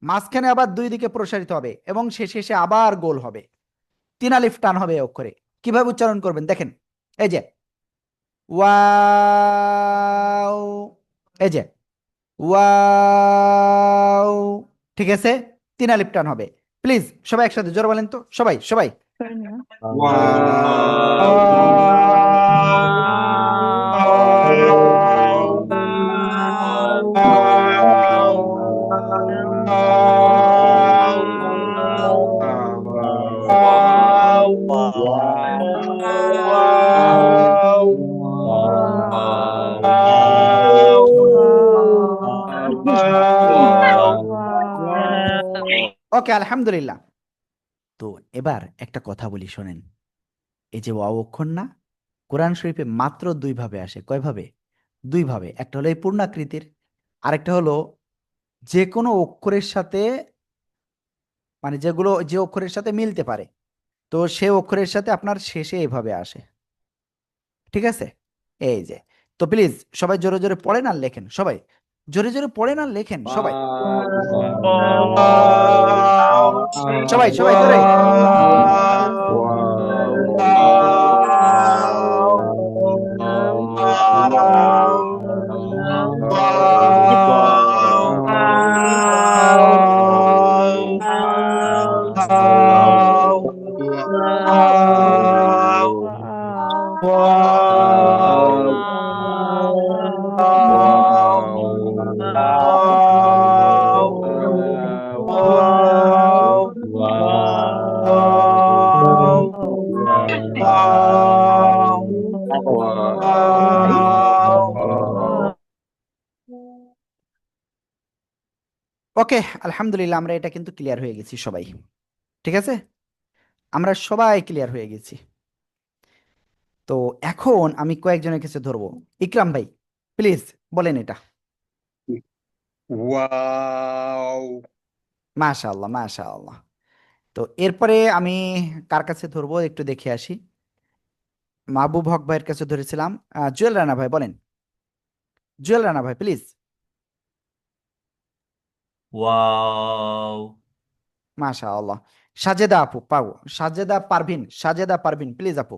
মাঝখানে আবার দুই দিকে প্রসারিত হবে এবং শেষে এসে আবার গোল হবে, 3 আলিফ টান হবে এই অক্ষরে। কিভাবে উচ্চারণ করবেন দেখেন, এই যে ওয়াও, এই যে ওয়াও, ঠিক আছে, 3 আলিফ টান হবে। প্লিজ সবাই একসাথে জোরে বলেন তো, সবাই সবাই। ওকে আলহামদুলিল্লাহ। তো এবার একটা কথা বলি শোনেন, এই যে ওয়াও অক্ষর না, কোরআন শরীফে মাত্র 2 ভাবে আসে। কয় ভাবে? 2 ভাবে। একটা হলো এই পূর্ণাকৃতির, আরেকটা হলো যে কোনো অক্ষরের সাথে, মানে যে অক্ষরের সাথে মিলতে পারে, তো সে অক্ষরের সাথে আপনার শেষে এভাবে আসে। ঠিক আছে? এই যে, তো প্লিজ সবাই জোরে জোরে পড়েন আর লেখেন, সবাই জোরে জোরে পড়েন আর লেখেন, সবাই সবাই সবাই জোরে। ওকে, আলহামদুলিল্লাহ, আমরা এটা কিন্তু ক্লিয়ার হয়ে গেছি সবাই। ঠিক আছে, আমরা সবাই ক্লিয়ার হয়ে গেছি। তো এখন আমি কয়েকজনের কাছে ধরবো। ইকরাম ভাই প্লিজ বলেন এটা।
ওয়াও
মাশাআল্লাহ মাশাআল্লাহ। তো এরপরে আমি কার কাছে ধরবো একটু দেখে আসি। মাহবুব হক ভাইয়ের কাছে ধরেছিলাম। জুয়েল রানা ভাই বলেন, জুয়েল রানা ভাই প্লিজ।
ওয়াও
মাশাআল্লাহ। সাজেদা আপু পাও, সাজেদা পারভিন প্লিজ আপু।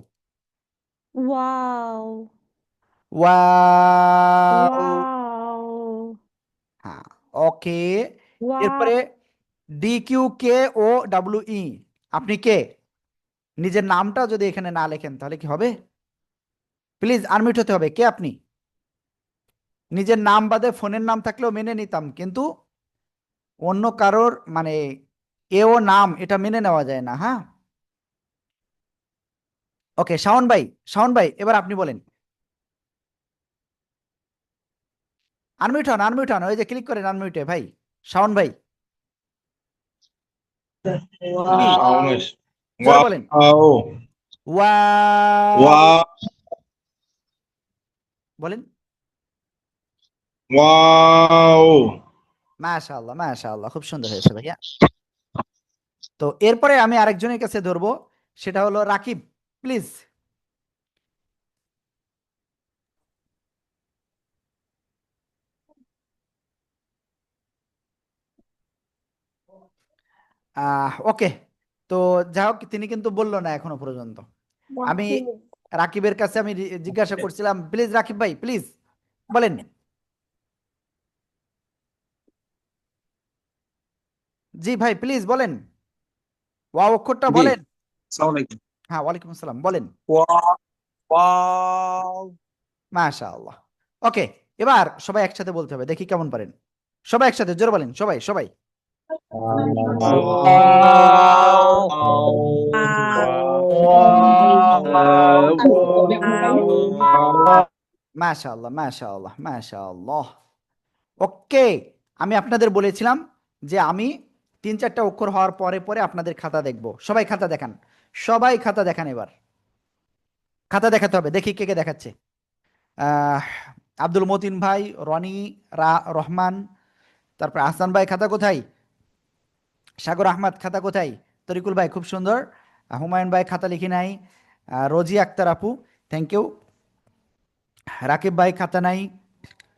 Wow
wow.
ওয়াও
হ্যাঁ, ওকে।
ওয়াও
এরপরে ডি কিউ কে ও ডাব্লিউ ই, আপনি কে? নিজের নামটা যদি এখানে না লেখেন তাহলে কি হবে? প্লিজ আনমিউট হতে হবে। কে আপনি? নিজের নাম বাদে ফোনের নাম থাকলেও মেনে নিতাম, কিন্তু অন্য কারোর মানে এও নাম এটা মেনে নেওয়া যায় না। হ্যাঁ, ওকে। শাওন ভাই, শাওন ভাই এবার আপনি বলেন। আনমিউট হন, ওই যে ক্লিক করেন আনমিউটে ভাই। শাওন ভাই কি? জোরে বলেন। ওয়াও বলেন। মাশাআল্লাহ মাশাআল্লাহ, খুব সুন্দর হয়েছে ভাইয়া। তো এরপরে আমি আরেকজনের কাছে ধরবো, সেটা হলো রাকিব প্লিজ। ওকে, তো যাই হোক, তিনি কিন্তু বললো না এখনো পর্যন্ত। আমি রাকিবের কাছে আমি জিজ্ঞাসা করছিলাম, প্লিজ রাকিব ভাই প্লিজ বলেন। জি ভাই প্লিজ বলেন, ওয়া অক্ষরটা বলেন। হ্যাঁ, ওয়ালাইকুম আসসালাম, বলেন। মাশাআল্লাহ। ওকে, এবার সবাই একসাথে বলতে হবে, দেখি কেমন পারেন। সবাই একসাথে জোরে বলেন, সবাই সবাই। মাশাআল্লাহ মাশাআল্লাহ মাশাআল্লাহ। ওকে, আমি আপনাদের বলেছিলাম যে আমি 3-4টা অক্ষর হওয়ার পরে পরে আপনাদের খাতা দেখব। সবাই খাতা দেখান, সবাই খাতা দেখান। এবার খাতা দেখাতে হবে, দেখি কে কে দেখাচ্ছে। আহ, আব্দুল মতিন ভাই, রনি, রহমান, তারপর আহসান ভাই খাতা কোথায়? সাগর আহমদ খাতা কোথায়? তরিকুল ভাই খুব সুন্দর। হুমায়ুন ভাই খাতা লিখি নাই। রোজি আক্তার আপু থ্যাংক ইউ। রাকিব ভাই খাতা নাই।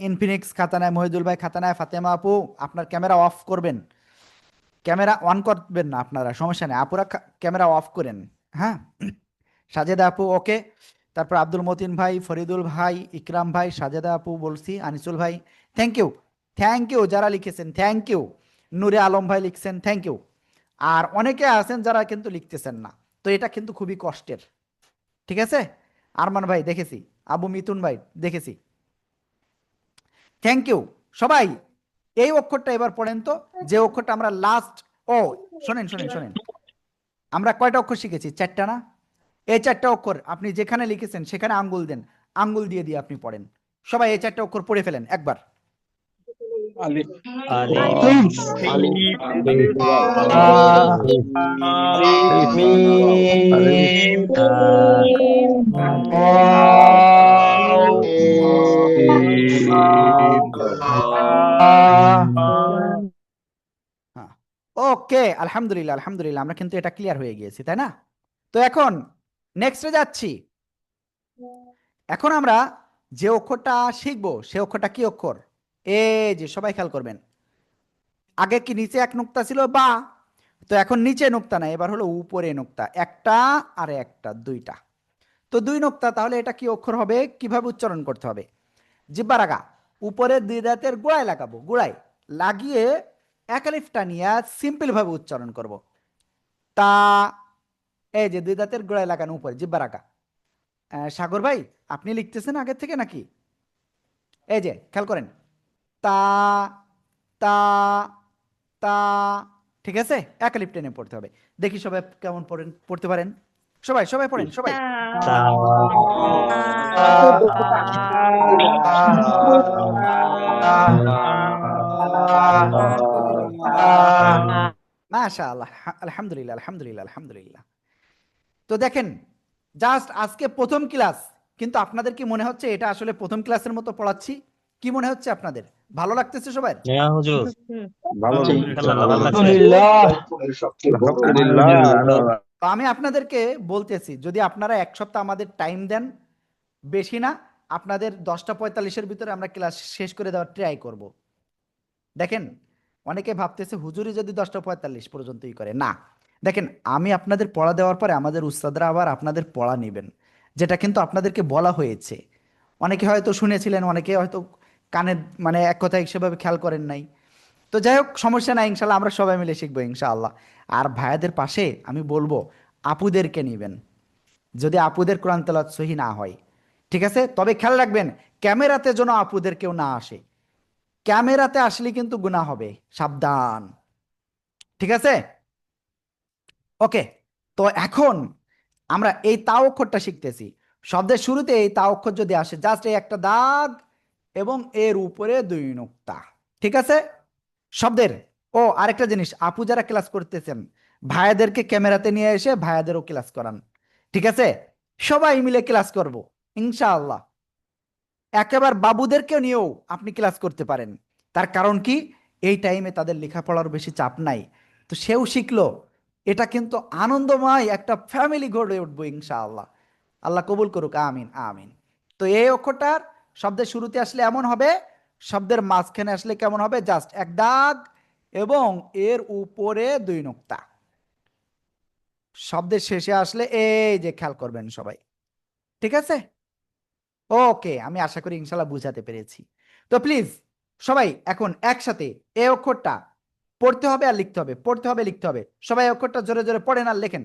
ইনফিনিক্স খাতা নাই। মহিদুল ভাই খাতা নাই। ফাতেমা আপু আপনার ক্যামেরা অফ করবেন, ক্যামেরা অন করবেন না আপনারা, সমস্যা নেই, আপুরা ক্যামেরা অফ করেন। হ্যাঁ, সাজেদা আপু ওকে। তারপর আব্দুল মতিন ভাই, ফরিদুল ভাই, ইকরাম ভাই, সাজেদা আপু বলছি, আনিসুল ভাই থ্যাংক ইউ যারা লিখেছেন, থ্যাংক ইউ। নূরে আলম ভাই লিখছেন, থ্যাংক ইউ। আর অনেকে আছেন যারা কিন্তু লিখতেছেন না, তো এটা কিন্তু খুবই কষ্টের। ঠিক আছে, আরমান ভাই দেখেছি, আবু মিতুন ভাই দেখেছি, থ্যাংক ইউ সবাই। এই অক্ষরটা এবার পড়েন তো, যে অক্ষরটা আমরা লাস্ট, ও শোনেন শোনেন শোনেন, আমরা কয়টা অক্ষর শিখেছি? 4টা না? এই 4টা অক্ষর আপনি যেখানে লিখেছেন সেখানে আঙ্গুল দেন, আঙ্গুল দিয়ে দিয়ে আপনি পড়েন। সবাই এই 4টা অক্ষর পড়ে ফেলেন একবার। ওকে, আলহামদুলিল্লাহ আলহামদুলিল্লাহ, আমরা কিন্তু এটা ক্লিয়ার হয়ে গিয়েছি, তাই না? তো এখন নেক্সটে যাচ্ছি। এখন আমরা যে অক্ষরটা শিখবো সে অক্ষরটা কি অক্ষর? এই যে সবাই খেয়াল করবেন, আগে কি নিচে এক নুক্তা ছিল বা, তো এখন নিচে নুক্তা নাই, এবার হলো উপরে নুক্তা, একটা আর একটা, দুইটা। তো দুই নুক্তা, তাহলে এটা কি অক্ষর হবে? কিভাবে উচ্চারণ করতে হবে? জিব্বার আগা উপরে দুই দাঁতের গোড়ায় লাগাবো, গোড়ায় লাগিয়ে এক আলিফটা নিয়ে সিম্পল ভাবে উচ্চারণ করব। তা, এই যে দুই দাঁতের গোড়ায় লাগানো উপরে জিব্বার আগা। সাগর ভাই, আপনি লিখতেছেন আগের থেকে নাকি? এই যে খেয়াল করেন, তা তা তা, ঠিক আছে, এক আলিফ টেনে পড়তে হবে। দেখি সবাই কেমন পড়েন, পড়তে পারেন? সবাই সবাই পড়েন, সবাই। মাশাআল্লাহ, আলহামদুলিল্লাহ আলহামদুলিল্লাহ আলহামদুলিল্লাহ। তো দেখেন, জাস্ট আজকে প্রথম ক্লাস, কিন্তু আপনাদের কি মনে হচ্ছে এটা আসলে প্রথম ক্লাসের মতো পড়াচ্ছি? কি মনে হচ্ছে আপনাদের? ভালো লাগতেছে সবার?
হ্যাঁ হুজুর,
ভালো
আলহামদুলিল্লাহ, ভালো লাগছে।
আলহামদুলিল্লাহ।
তো আমি আপনাদেরকে বলতেছি, যদি আপনারা এক সপ্তাহ আমাদের টাইম দেন, বেশি না, আপনাদের 10:45-এর ভিতরে আমরা ক্লাস শেষ করে দেওয়ার ট্রাই করব। দেখেন, অনেকে ভাবতেছে হুজুরি যদি 10:45 পর্যন্তই করে, না, দেখেন আমি আপনাদের পড়া দেওয়ার পরে আমাদের উস্তাদরা আবার আপনাদের পড়া নেবেন, যেটা কিন্তু আপনাদেরকে বলা হয়েছে। অনেকে হয়তো শুনেছিলেন, অনেকে হয়তো কানে মানে এক কথায় সেভাবে খেয়াল করেন নাই। তো যাই হোক, সমস্যা নাই, ইনশাল্লাহ আমরা সবাই মিলে শিখবো ইনশাআল্লাহ। আর ভাইয়াদের পাশে আমি বলবো আপুদেরকে নেবেন, যদি আপুদের কোরআন তেলাওয়াত সহি না হয়, ঠিক আছে? তবে খেয়াল রাখবেন, ক্যামেরাতে যেন আপুদের কেউ না আসে, ক্যামেরাতে আসলে কিন্তু গুনাহ হবে, সাবধান, ঠিক আছে? ওকে, তো এখন আমরা এই তা অক্ষরটা শিখতেছি। শব্দের শুরুতে এই তা অক্ষর যদি আসে, জাস্ট এই একটা দাগ এবং এর উপরে দুই নুক্তা, ঠিক আছে? শব্দের, ও আরেকটা জিনিস, আপু যারা ক্লাস করতেছেন, ভাইয়াদেরকে ক্যামেরাতে নিয়ে এসে ভাইয়াদেরও ক্লাস করান, ঠিক আছে? সবাই মিলে ক্লাস করব ইনশাআল্লাহ। একেবারে বাবুদেরকে নিয়েও আপনি ক্লাস করতে পারেন। তার কারণ কি, এই টাইমে তাদের লেখাপড়ার বেশি চাপ নাই, তো সেও শিখলো। এটা কিন্তু আনন্দময় একটা ফ্যামিলি গড়ে উঠবো ইনশাআল্লাহ। আল্লাহ কবুল করুক, আমিন আমিন। তো এই অক্ষরটার শব্দের শুরুতে আসলে এমন হবে, শব্দের মাঝখানে আসলে কেমন হবে? জাস্ট এক দাগ এবং এর উপরে দুই নুক্তা। শব্দের শেষে আসলে এই যে খেয়াল করবেন সবাই, ঠিক আছে? ওকে, আমি আশা করি ইনশাল্লাহ বুঝাতে পেরেছি। তো প্লিজ সবাই এখন একসাথে এই অক্ষরটা পড়তে হবে আর লিখতে হবে, পড়তে হবে লিখতে হবে। সবাই অক্ষরটা জোরে জোরে পড়েন আর লেখেন।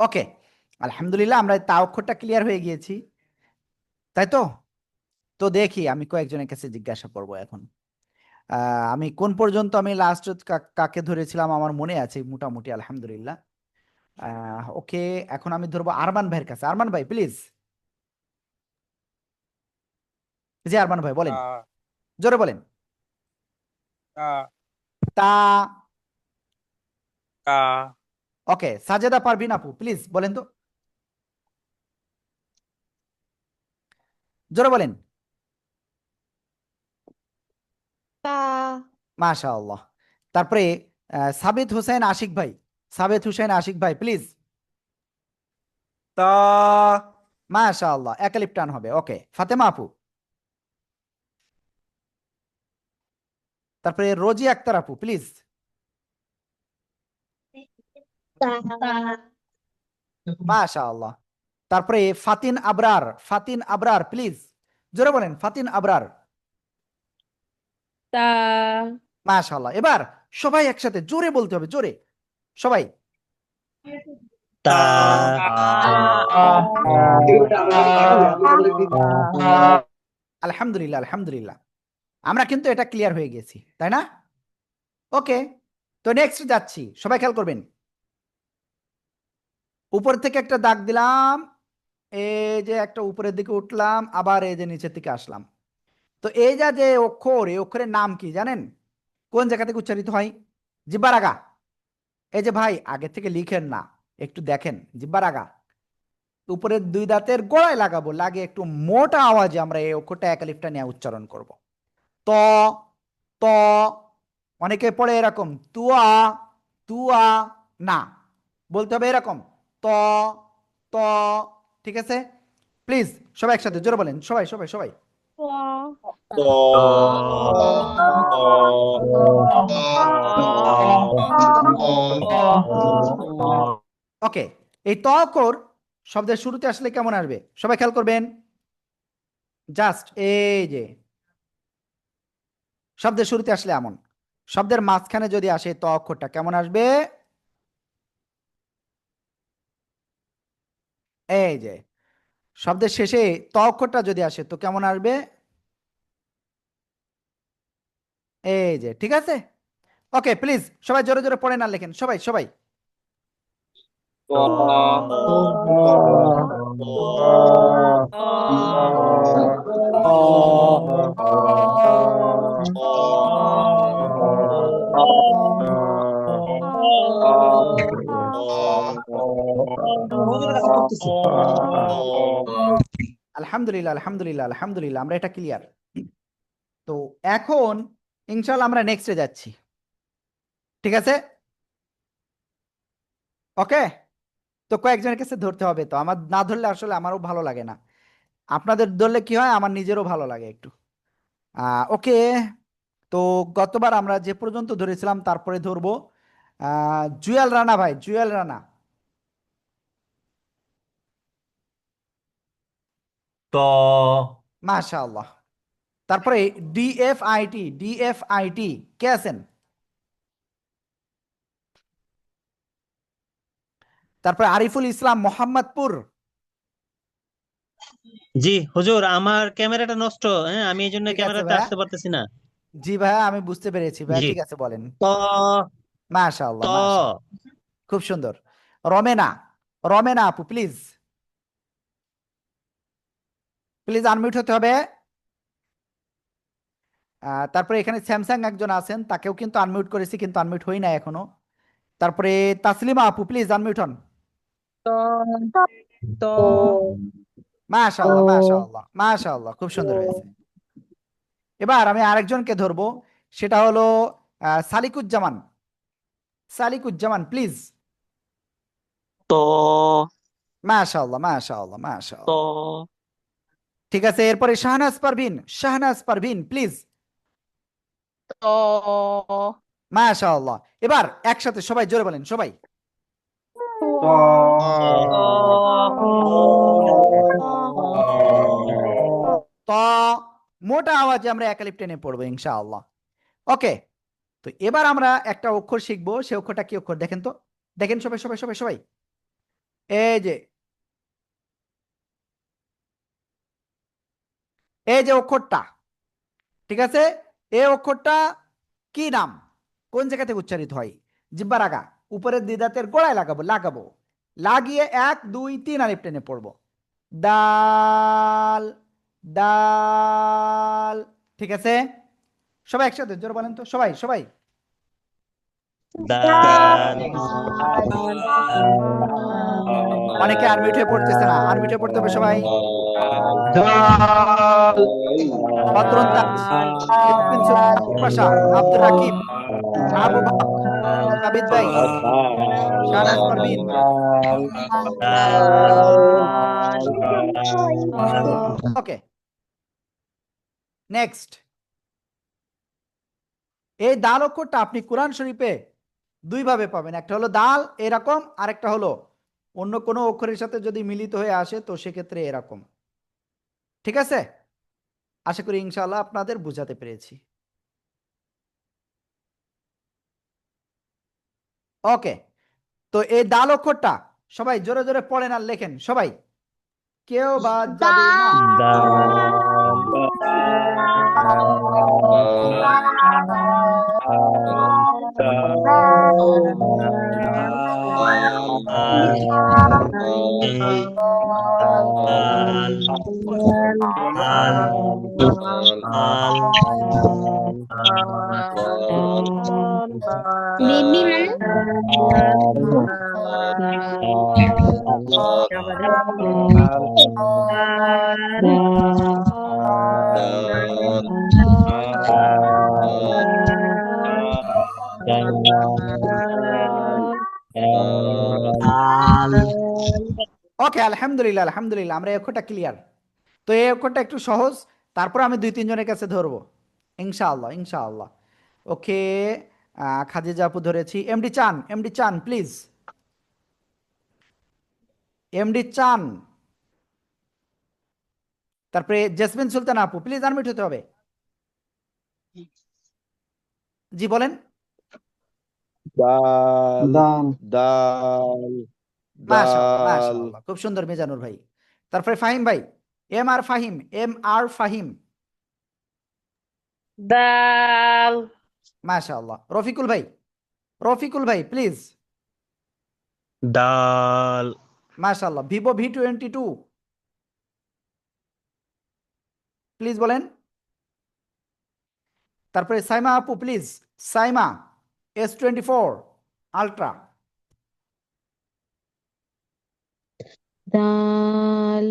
ওকে, আলহামদুলিল্লাহ, আমরা তা অক্ষরটা ক্লিয়ার হয়ে গিয়েছি, তাই তো? তো দেখি আমি কয়েকজনের কাছে জিজ্ঞাসা করব এখন। আমি কোন পর্যন্ত, আমি লাস্ট কাকে ধরেছিলাম আমার মনে আছে মোটামুটি, আলহামদুলিল্লাহ। ওকে, এখন আমি ধরবো আরমান ভাইয়ের কাছে। আরমান ভাই প্লিজ। জি আরমান ভাই বলেন, জোরে বলেন। তা। ওকে, সাজেদা পারভিন আপু প্লিজ বলেন তো, জোরে বলেন। মাশাআল্লাহ। তারপরে সাবিত হোসেন আশিক ভাই, সাবিত হোসেন আশিক ভাই প্লিজ।
তা
মাশাআল্লাহ, একালিপ টান হবে। ওকে, ফাতেমা আপু। তারপরে রোজি আক্তার আপু প্লিজ। মাশাআল্লাহ। তারপরে ফাতিন আবরার, ফাতিন আবরার প্লিজ, জোরে বলেন, ফাতিন আবরার।
তা
মাশাআল্লাহ। এবার সবাই একসাথে জোরে বলতে হবে, জোরে সবাই।
তা
আলহামদুলিল্লাহ আলহামদুলিল্লাহ, আমরা কিন্তু এটা ক্লিয়ার হয়ে গেছি, তাই না? ওকে, তো নেক্সট যাচ্ছি, সবাই খেয়াল করবেন। উপর থেকে একটা দাগ দিলাম, এই যে একটা উপরের দিকে উঠলাম, আবার এই যে নিচের দিকে আসলাম। তো এই যে অক্ষর, এই অক্ষরের নাম কি জানেন? কোন জায়গা থেকে উচ্চারিত হয়? জিহ্বার আগা। এই যে ভাই, আগে থেকে লিখেন না, একটু দেখেন। জিহ্বার আগা, উপরের দুই দাঁতের গোড়ায় লাগাবো, লাগে একটু মোটা আওয়াজে আমরা এই অক্ষরটা এক আলিফটা নিয়ে উচ্চারণ করব। ত, ত। অনেকে পড়ে এরকম তুয়া, তুয়া। না, বলতে হবে এরকম ত, ত। ঠিক আছে? প্লিজ সবাই একসাথে জোরে বলেন, সবাই সবাই সবাই। ওকে, এই ত অক্ষর শব্দের শুরুতে আসলে কেমন আসবে সবাই খেয়াল করবেন। জাস্ট এই যে শব্দের শুরুতে আসলে এমন, শব্দের মাঝখানে যদি আসে ত অক্ষরটা কেমন আসবে? এই যে শব্দের শেষে ত অক্ষরটা যদি আসে তো কেমন আসবে? এই যে, ঠিক আছে? ওকে, প্লিজ সবাই জোরে জোরে পড়েন আর লেখেন, সবাই সবাই। আলহামদুলিল্লাহ আলহামদুলিল্লাহ আলহামদুলিল্লাহ, আমরা এটা ক্লিয়ার। তো এখন ইনশাআল্লাহ আমরা নেক্সটে যাচ্ছি। ঠিক আছে? ওকে, তো কয়েকজনের কাছে ধরতে হবে, তো আমার না ধরলে আসলে আমারও ভালো লাগে না। আপনাদের ধরলে কি হয়, আমার নিজেরও ভালো লাগে একটু। ওকে, তো গতবার আমরা যে পর্যন্ত ধরেছিলাম তারপরে ধরবো। জুয়েল রানা ভাই, জুয়েল রানা।
ত,
মাশাআল্লাহ। তারপরে ডিএফআইটি, ডিএফআইটি কে আছেন? তারপরে আরিফুল ইসলাম মোহাম্মদপুর।
জি হুজুর, আমার ক্যামেরাটা নষ্ট, হ্যাঁ, আমি এই জন্য
ঠিক আছে
ক্যামেরাতে
ভাইয়া,
আসতে পারতেছি না।
জি ভাইয়া আমি বুঝতে পেরেছি ভাইয়া,
জি,
ঠিক আছে বলেন।
ত,
মাশাআল্লাহ মাশাআল্লাহ,
ত,
খুব সুন্দর। রমেনা, রমেনা আপু প্লিজ, প্লিজ আনমিউট হতে হবে। তারপরে এখানে স্যামসাং একজন আছেন, তাকেও কিন্তু আনমিউট করেছি, কিন্তু আনমিউট হই না এখনো। তারপরে তাসলিমা আপু প্লিজ আনমিউট হন। মাশাআল্লাহ মাশাআল্লাহ মাশাআল্লাহ, খুব সুন্দর হয়েছে। এবার আমি আরেকজনকে ধরবো, সেটা হলো সালিকুজ্জামান, সালিকুজ্জামান প্লিজ।
ত,
মাশাআল্লাহ মাশাআল্লাহ মাশাআল্লাহ,
ত,
ঠিক আছে। এরপরে শাহনাজ পারভিন, শাহনাজ পারভিন প্লিজ।
ত,
মাশাআল্লাহ। এবার একসাথে সবাই জোরে বলেন, সবাই। ত, মোটা আওয়াজে আমরা একালিপ টেনে পড়বো ইনশাআল্লাহ। ওকে, তো এবার আমরা একটা অক্ষর শিখবো, সে অক্ষরটা কি অক্ষর দেখেন তো, দেখেন সবাই সবাই সবাই সবাই। এই যে, এই যে অক্ষরটা, ঠিক আছে? এই অক্ষরটা কি নাম? কোন জায়গা থেকে উচ্চারিত হয়? জিহ্বার আগা, উপরের দুই দাঁতের গোড়ায় লাগাবো, লাগাবো, লাগিয়ে 1 2 3 আলিফ টেনে পড়বো। দাল, দাল। ঠিক আছে? সবাই একসাথে জোরে বলেন তো, সবাই সবাই।
দাল,
অনেকে আনমিউট হয়ে পড়তেছে না, আনমিউট হয়ে পড়তে হবে সবাই। বদরুন তাজ, ইসমিন সুলতান পাশা, আব্দুর রাকিব, আবু বকর, আবিদ ভাই, শাহনাজ পারভিন। ওকে, নেক্সট। এই দাল অক্ষরটা আপনি কোরআন শরীফে দুই ভাবে পাবেন, একটা হলো দাল এরকম, আরেকটা হলো অন্য কোনো অক্ষরের সাথে যদি মিলিত হয়ে আসে তো সেক্ষেত্রে এরকম। ঠিক আছে? আশা করি ইনশাআল্লাহ আপনাদের বুঝাতে পেরেছি। ওকে, তো এই দাল অক্ষরটা সবাই জোরে জোরে পড়েন আর লেখেন সবাই, কেউ বাদ যাবে না।
দাল,
বেবি মানে
ওকে, আলহামদুলিল্লাহ আলহামদুলিল্লাহ, আমরা এই অক্ষরটা ক্লিয়ার। তো এই অক্ষরটা একটু সহজ, তারপর আমি 2-3 জনের কাছে ধরবো ইনশাআল্লাহ ইনশাআল্লাহ। ওকে, খাদিজা আপু ধরেছি। এমডি চান প্লিজ, এমডি চান। তারপরে জেসমিন সুলতান আপু প্লিজ আনমিউট হতে হবে। জি বলেন।
দাল
দান
দাল
মাশাআল্লাহ
দাল
মাশাআল্লাহ, খুব সুন্দর মিজানুর ভাই। তারপরে ফাহিম ভাই, এম আর ফাহিম।
দাল
মাশাআল্লাহ। রফিকুল ভাই প্লিজ।
দাল
মাশাআল্লাহ। ভিভো V22 প্লিজ বলেন। তারপরে সাইমা আপু প্লিজ, সাইমা S24 আলট্রা।
দাল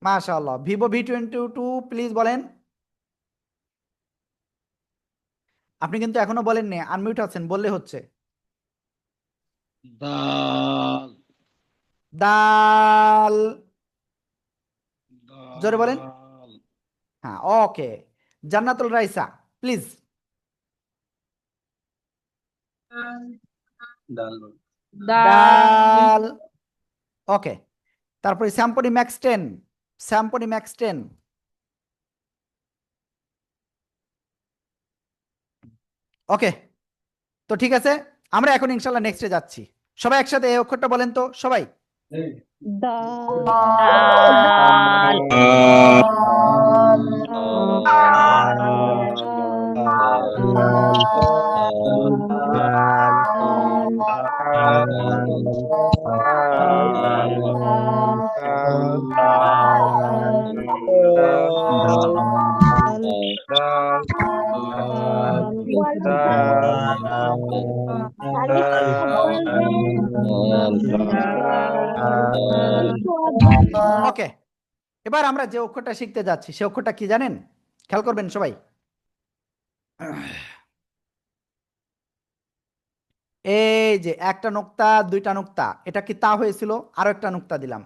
মাশাআল্লাহ। ভিভো V22 প্লিজ বলেন। আপনি কিন্তু এখনো বলেননি, আনমিউট আছেন, বললে হচ্ছে।
দাল
দাল, জোরে বলেন। হ্যাঁ ওকে। জান্নাতুল রাইসা প্লিজ।
ডাল
ডাল, ওকে। তারপরে স্যাম্পনি ম্যাক্স 10। ওকে, তো ঠিক আছে, আমরা এখন ইনশাল্লাহ নেক্সটে যাচ্ছি। সবাই একসাথে এই অক্ষরটা বলেন তো সবাই। ওকে, এবার আমরা যে অক্ষরটা শিখতে যাচ্ছি সে অক্ষরটা কি জানেন? খেয়াল করবেন সবাই। এই যে একটা নোক্তা, দুইটা নোক্তা, এটা কি তা হয়েছিল, আরো একটা নোক্তা দিলাম,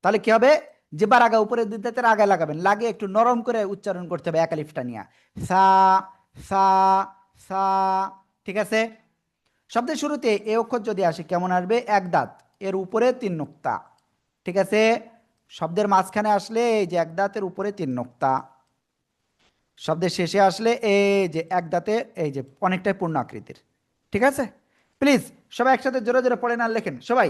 তাহলে কি হবে? যেবার আগা উপরে দিতে আগে লাগাবেন, লাগে একটু নরম করে উচ্চারণ করতে হবে এক আলিফটা নিয়ে। সা সা সা, ঠিক আছে? শব্দের শুরুতে এ অক্ষর যদি আসে কেমন আসবে? এক দাঁত, এর উপরে 3 নোক্তা, ঠিক আছে? শব্দের মাঝখানে আসলে এই যে এক দাঁতের উপরে 3 নোক্তা, শব্দের শেষে আসলে এই যে এক দাঁতের এই যে অনেকটাই পূর্ণ আকৃতির, ঠিক আছে? প্লিজ সবাই একসাথে জোরে জোরে পড়েন আর লেখেন সবাই।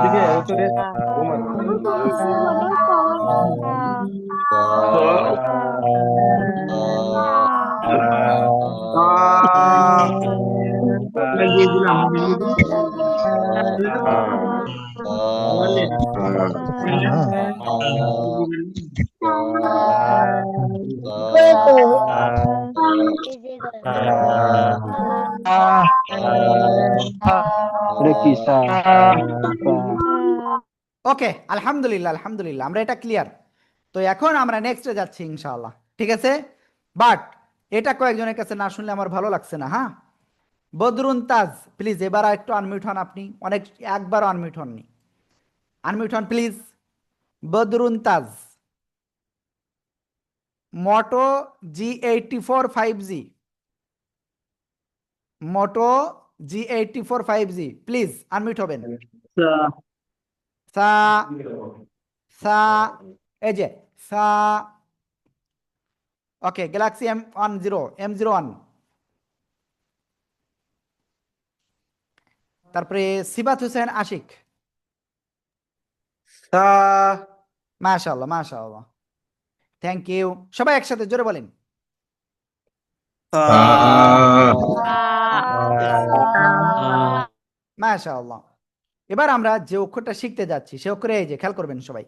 দিকে উত্তরে ঘুমান
ওকে, আলহামদুলিল্লাহ আলহামদুলিল্লাহ, আমরা এটা ক্লিয়ার। তো এখন আমরা নেক্সটে যাচ্ছি ইনশাআল্লাহ, ঠিক আছে? বাট এটা কয়েকজনের কাছে না শুনলে আমার ভালো লাগছে না। হ্যাঁ, বদরুন তাজ প্লিজ, এবার আর একটু আনমিউট হন আপনি, অনেক একবারও আনমিউট হননি, আনমিউট হন please. Badrun Taj. Moto G84 5G, Moto G84 5G please unmute হবেন। সা সা, এই যে সা। Okay, Galaxy M01। তারপরে সিবাত হোসেন আশিক।
সা
মাশাআল্লাহ, মাশাআল্লাহ, থ্যাংক ইউ। সবাই একসাথে জোরে বলেন। মাশাআল্লাহ। এবার আমরা যে অক্ষরটা শিখতে যাচ্ছি সে অক্ষরে এই যে খেয়াল করবেন সবাই,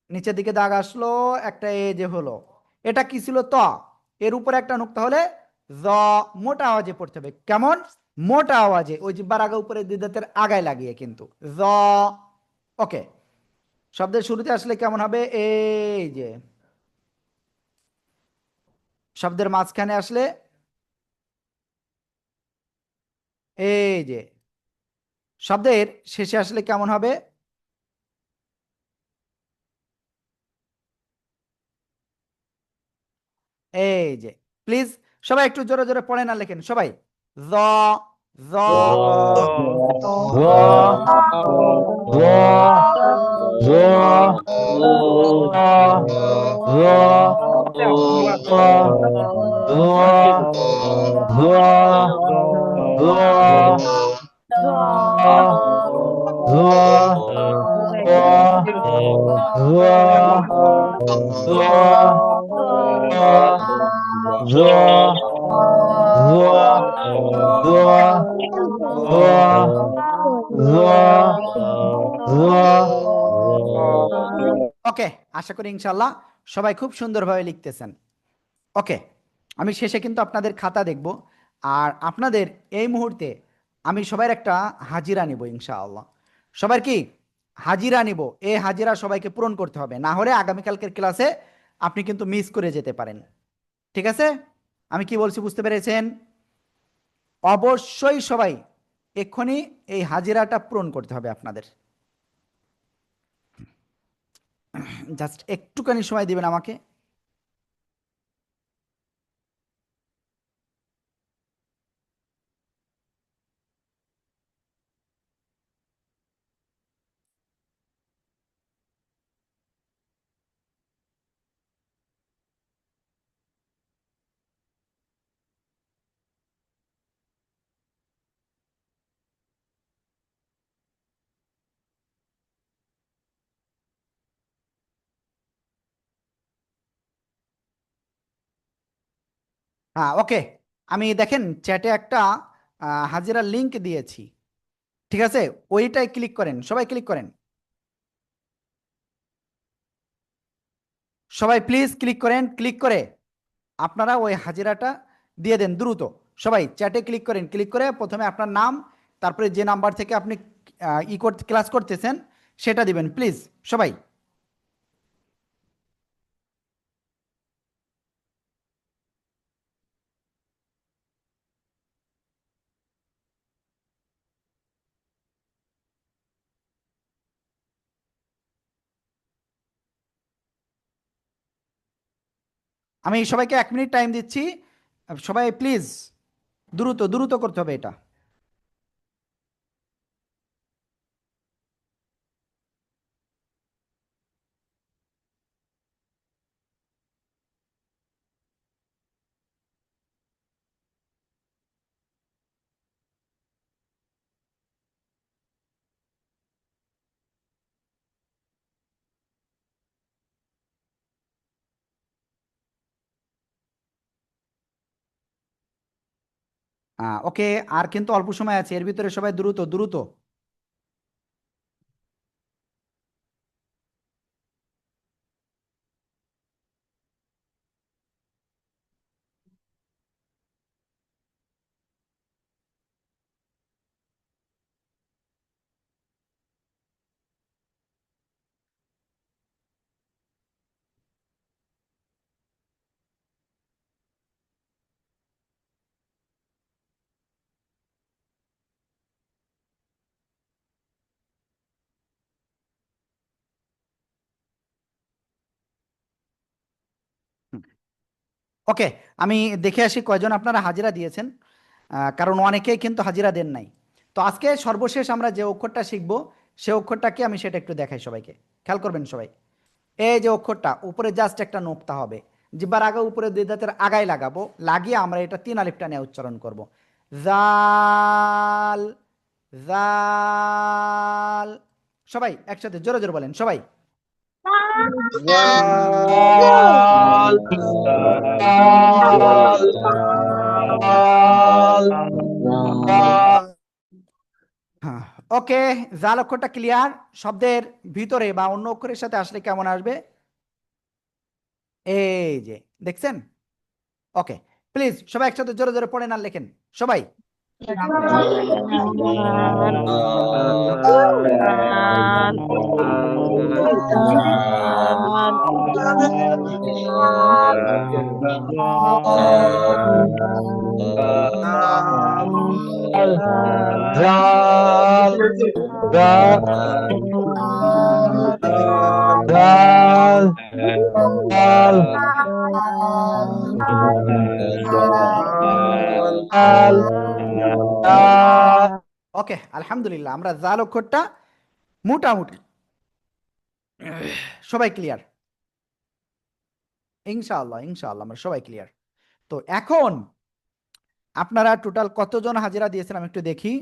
নিচের দিকে দাগ আসলো, একটা এই যে হলো, এটা কি ছিল? ত। এর উপরে একটা নুক্তা হলে জ, মোটা আওয়াজে পড়তে হবে। কেমন? মোটা আওয়াজে, ওই জিহ্বার আগে উপরে দুই দাঁতের আগায় লাগিয়ে কিন্তু জ। ওকে, শব্দের শুরুতে আসলে কেমন হবে? এই যে শব্দের মাঝখানে আসলে এই যে, শব্দের শেষে আসলে কেমন হবে? এই যে, প্লিজ সবাই একটু জোরে জোরে পড়েন আর লেখেন সবাই। জ, জ, ওকে, আশা করি ইনশাল্লাহ সবাই খুব সুন্দরভাবে লিখতেছেন। ওকে, আমি শেষে কিন্তু আপনাদের খাতা দেখব, আর আপনাদের এই মুহূর্তে আমি সবার একটা হাজিরা নিব ইনশাআল্লাহ। সবার কি হাজিরা নিব? এই হাজিরা সবাইকে পূরণ করতে হবে, না হলে আগামীকালকের ক্লাসে আপনি কিন্তু মিস করে যেতে পারেন। ঠিক আছে? আমি কি বলছি বুঝতে পেরেছেন? অবশ্যই সবাই এক্ষুনি এই হাজিরাটা পূরণ করতে হবে আপনাদের। জাস্ট একটুখানি সময় দিবেন আমাকে। হ্যাঁ, ওকে, আমি দেখেন চ্যাটে একটা হাজিরার লিংক দিয়েছি। ঠিক আছে? ওইটাই ক্লিক করেন, সবাই ক্লিক করেন, সবাই প্লিজ ক্লিক করেন। ক্লিক করে আপনারা ওই হাজিরাটা দিয়ে দেন দ্রুত। সবাই চ্যাটে ক্লিক করেন, ক্লিক করে প্রথমে আপনার নাম, তারপরে যে নাম্বার থেকে আপনি ক্লাস করতেছেন সেটা দিবেন প্লিজ সবাই। আমি সবাইকে 1 মিনিট টাইম দিচ্ছি, সবাই প্লিজ দ্রুত দ্রুত করতে হবে এটা। ওকে, আর কিন্তু অল্প সময় আছে, এর ভিতরে সবাই দ্রুত দ্রুত। ওকে, আমি দেখে আসি কয়জন আপনারা হাজিরা দিয়েছেন, কারণ অনেকেই কিন্তু হাজিরা দেন নাই। তো আজকে সর্বশেষ আমরা যে অক্ষরটা শিখব সে অক্ষরটাকে আমি সেটা একটু দেখাই সবাইকে। খেয়াল করবেন সবাই, এই যে অক্ষরটা উপরে জাস্ট একটা নোক্তা হবে, জিহ্বার আগে উপরে দুই দাঁতের আগায় লাগাবো, লাগিয়ে আমরা এটা 3 আলিফ টানে উচ্চারণ করব। জাল, জাল। সবাই একসাথে জোরে জোরে বলেন সবাই। হ্যাঁ, ওকে, জাল অক্ষরটা ক্লিয়ার। শব্দের ভিতরে বা অন্য অক্ষরের সাথে আসলে কেমন আসবে? এই যে দেখছেন। ওকে, প্লিজ সবাই একসাথে জোরে জোরে পড়েন আর লেখেন সবাই। ওকে, আলহামদুলিল্লাহ, আমরা জাল অক্ষরটা মোটামুটি সবাই ক্লিয়ার। ইনশাআল্লাহ ইনশাআল্লাহ আমরা সবাই ক্লিয়ার। তো এখন আপনারা টোটাল কতজন হাজিরা দিয়েছেন আমি একটু দেখি।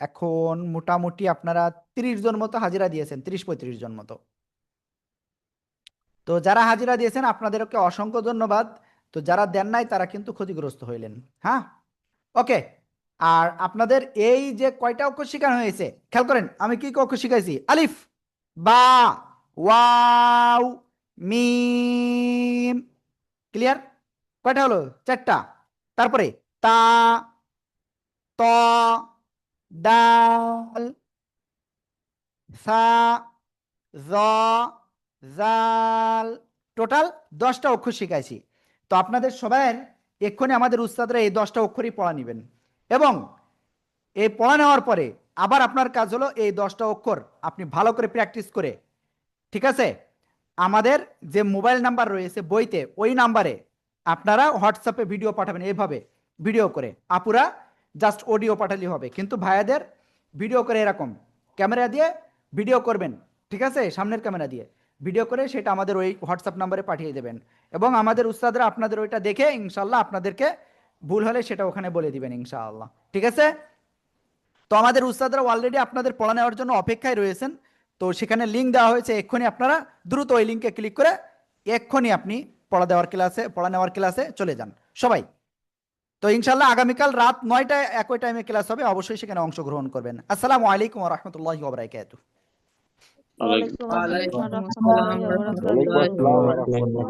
এখন মোটামুটি আপনারা 30 জন মতো হাজিরা দিয়েছেন, 30-35 জন মতো। তো যারা হাজিরা দিয়েছেন আপনাদেরকে অসংখ্য ধন্যবাদ। তো যারা দেন নাই তারা কিন্তু ক্ষতিগ্রস্ত হইলেন। হ্যাঁ, ওকে। আর আপনাদের এই যে কয়টা অক্ষর শেখানো হয়েছে খেয়াল করেন, আমি কি কি অক্ষর শিখাইছি? আলিফ, বা, ওয়াও, মিম। ক্লিয়ার? কয়টা হলো? 4টা। তারপরে তা, ত, দাল, সা, জ, জাল। টোটাল 10টা অক্ষর শিখাইছি। তো আপনাদের সবার এক্ষুনি আমাদের উস্তাদরা এই 10টা অক্ষরই পড়া নেবেন, এবং এই পড়া নেওয়ার পরে আবার আপনার কাজ হলো এই 10টা অক্ষর আপনি ভালো করে প্র্যাকটিস করে, ঠিক আছে, আমাদের যে মোবাইল নাম্বার রয়েছে বইতে ওই নাম্বারে আপনারা হোয়াটসঅ্যাপে ভিডিও পাঠাবেন। এইভাবে ভিডিও করে, আপুরা জাস্ট অডিও পাঠালেই হবে, কিন্তু ভাইয়াদের ভিডিও করে এরকম ক্যামেরা দিয়ে ভিডিও করবেন, ঠিক আছে, সামনের ক্যামেরা দিয়ে ভিডিও করে সেটা আমাদের ওই হোয়াটসঅ্যাপ নাম্বারে পাঠিয়ে দেবেন, এবং আমাদের উস্তাদরা আপনাদের ওইটা দেখে ইনশাল্লাহ আপনাদেরকে ভুল হলে সেটা ওখানে বলে দিবেন ইনশাআল্লাহ, ঠিক আছে। তো আমাদের উস্তাদরা অলরেডি আপনাদের পড়া নেওয়ার জন্য অপেক্ষায় রয়েছেন। তো সেখানে লিঙ্ক দেওয়া হয়েছে, এক্ষুনি আপনারা দ্রুত ওই লিঙ্কে ক্লিক করে এক্ষুনি আপনি পড়া নেওয়ার ক্লাসে চলে যান সবাই। তো ইনশাল্লাহ আগামীকাল রাত 9টায় একই টাইমে ক্লাস হবে, অবশ্যই সেখানে অংশগ্রহণ করবেন। আসসালামু আলাইকুম ওয়া রাহমাতুল্লাহি ওয়া বারাকাতুহু।
ওয়ালাইকুম আসসালাম ওয়া রাহমাতুল্লাহি ওয়া বারাকাতুহু।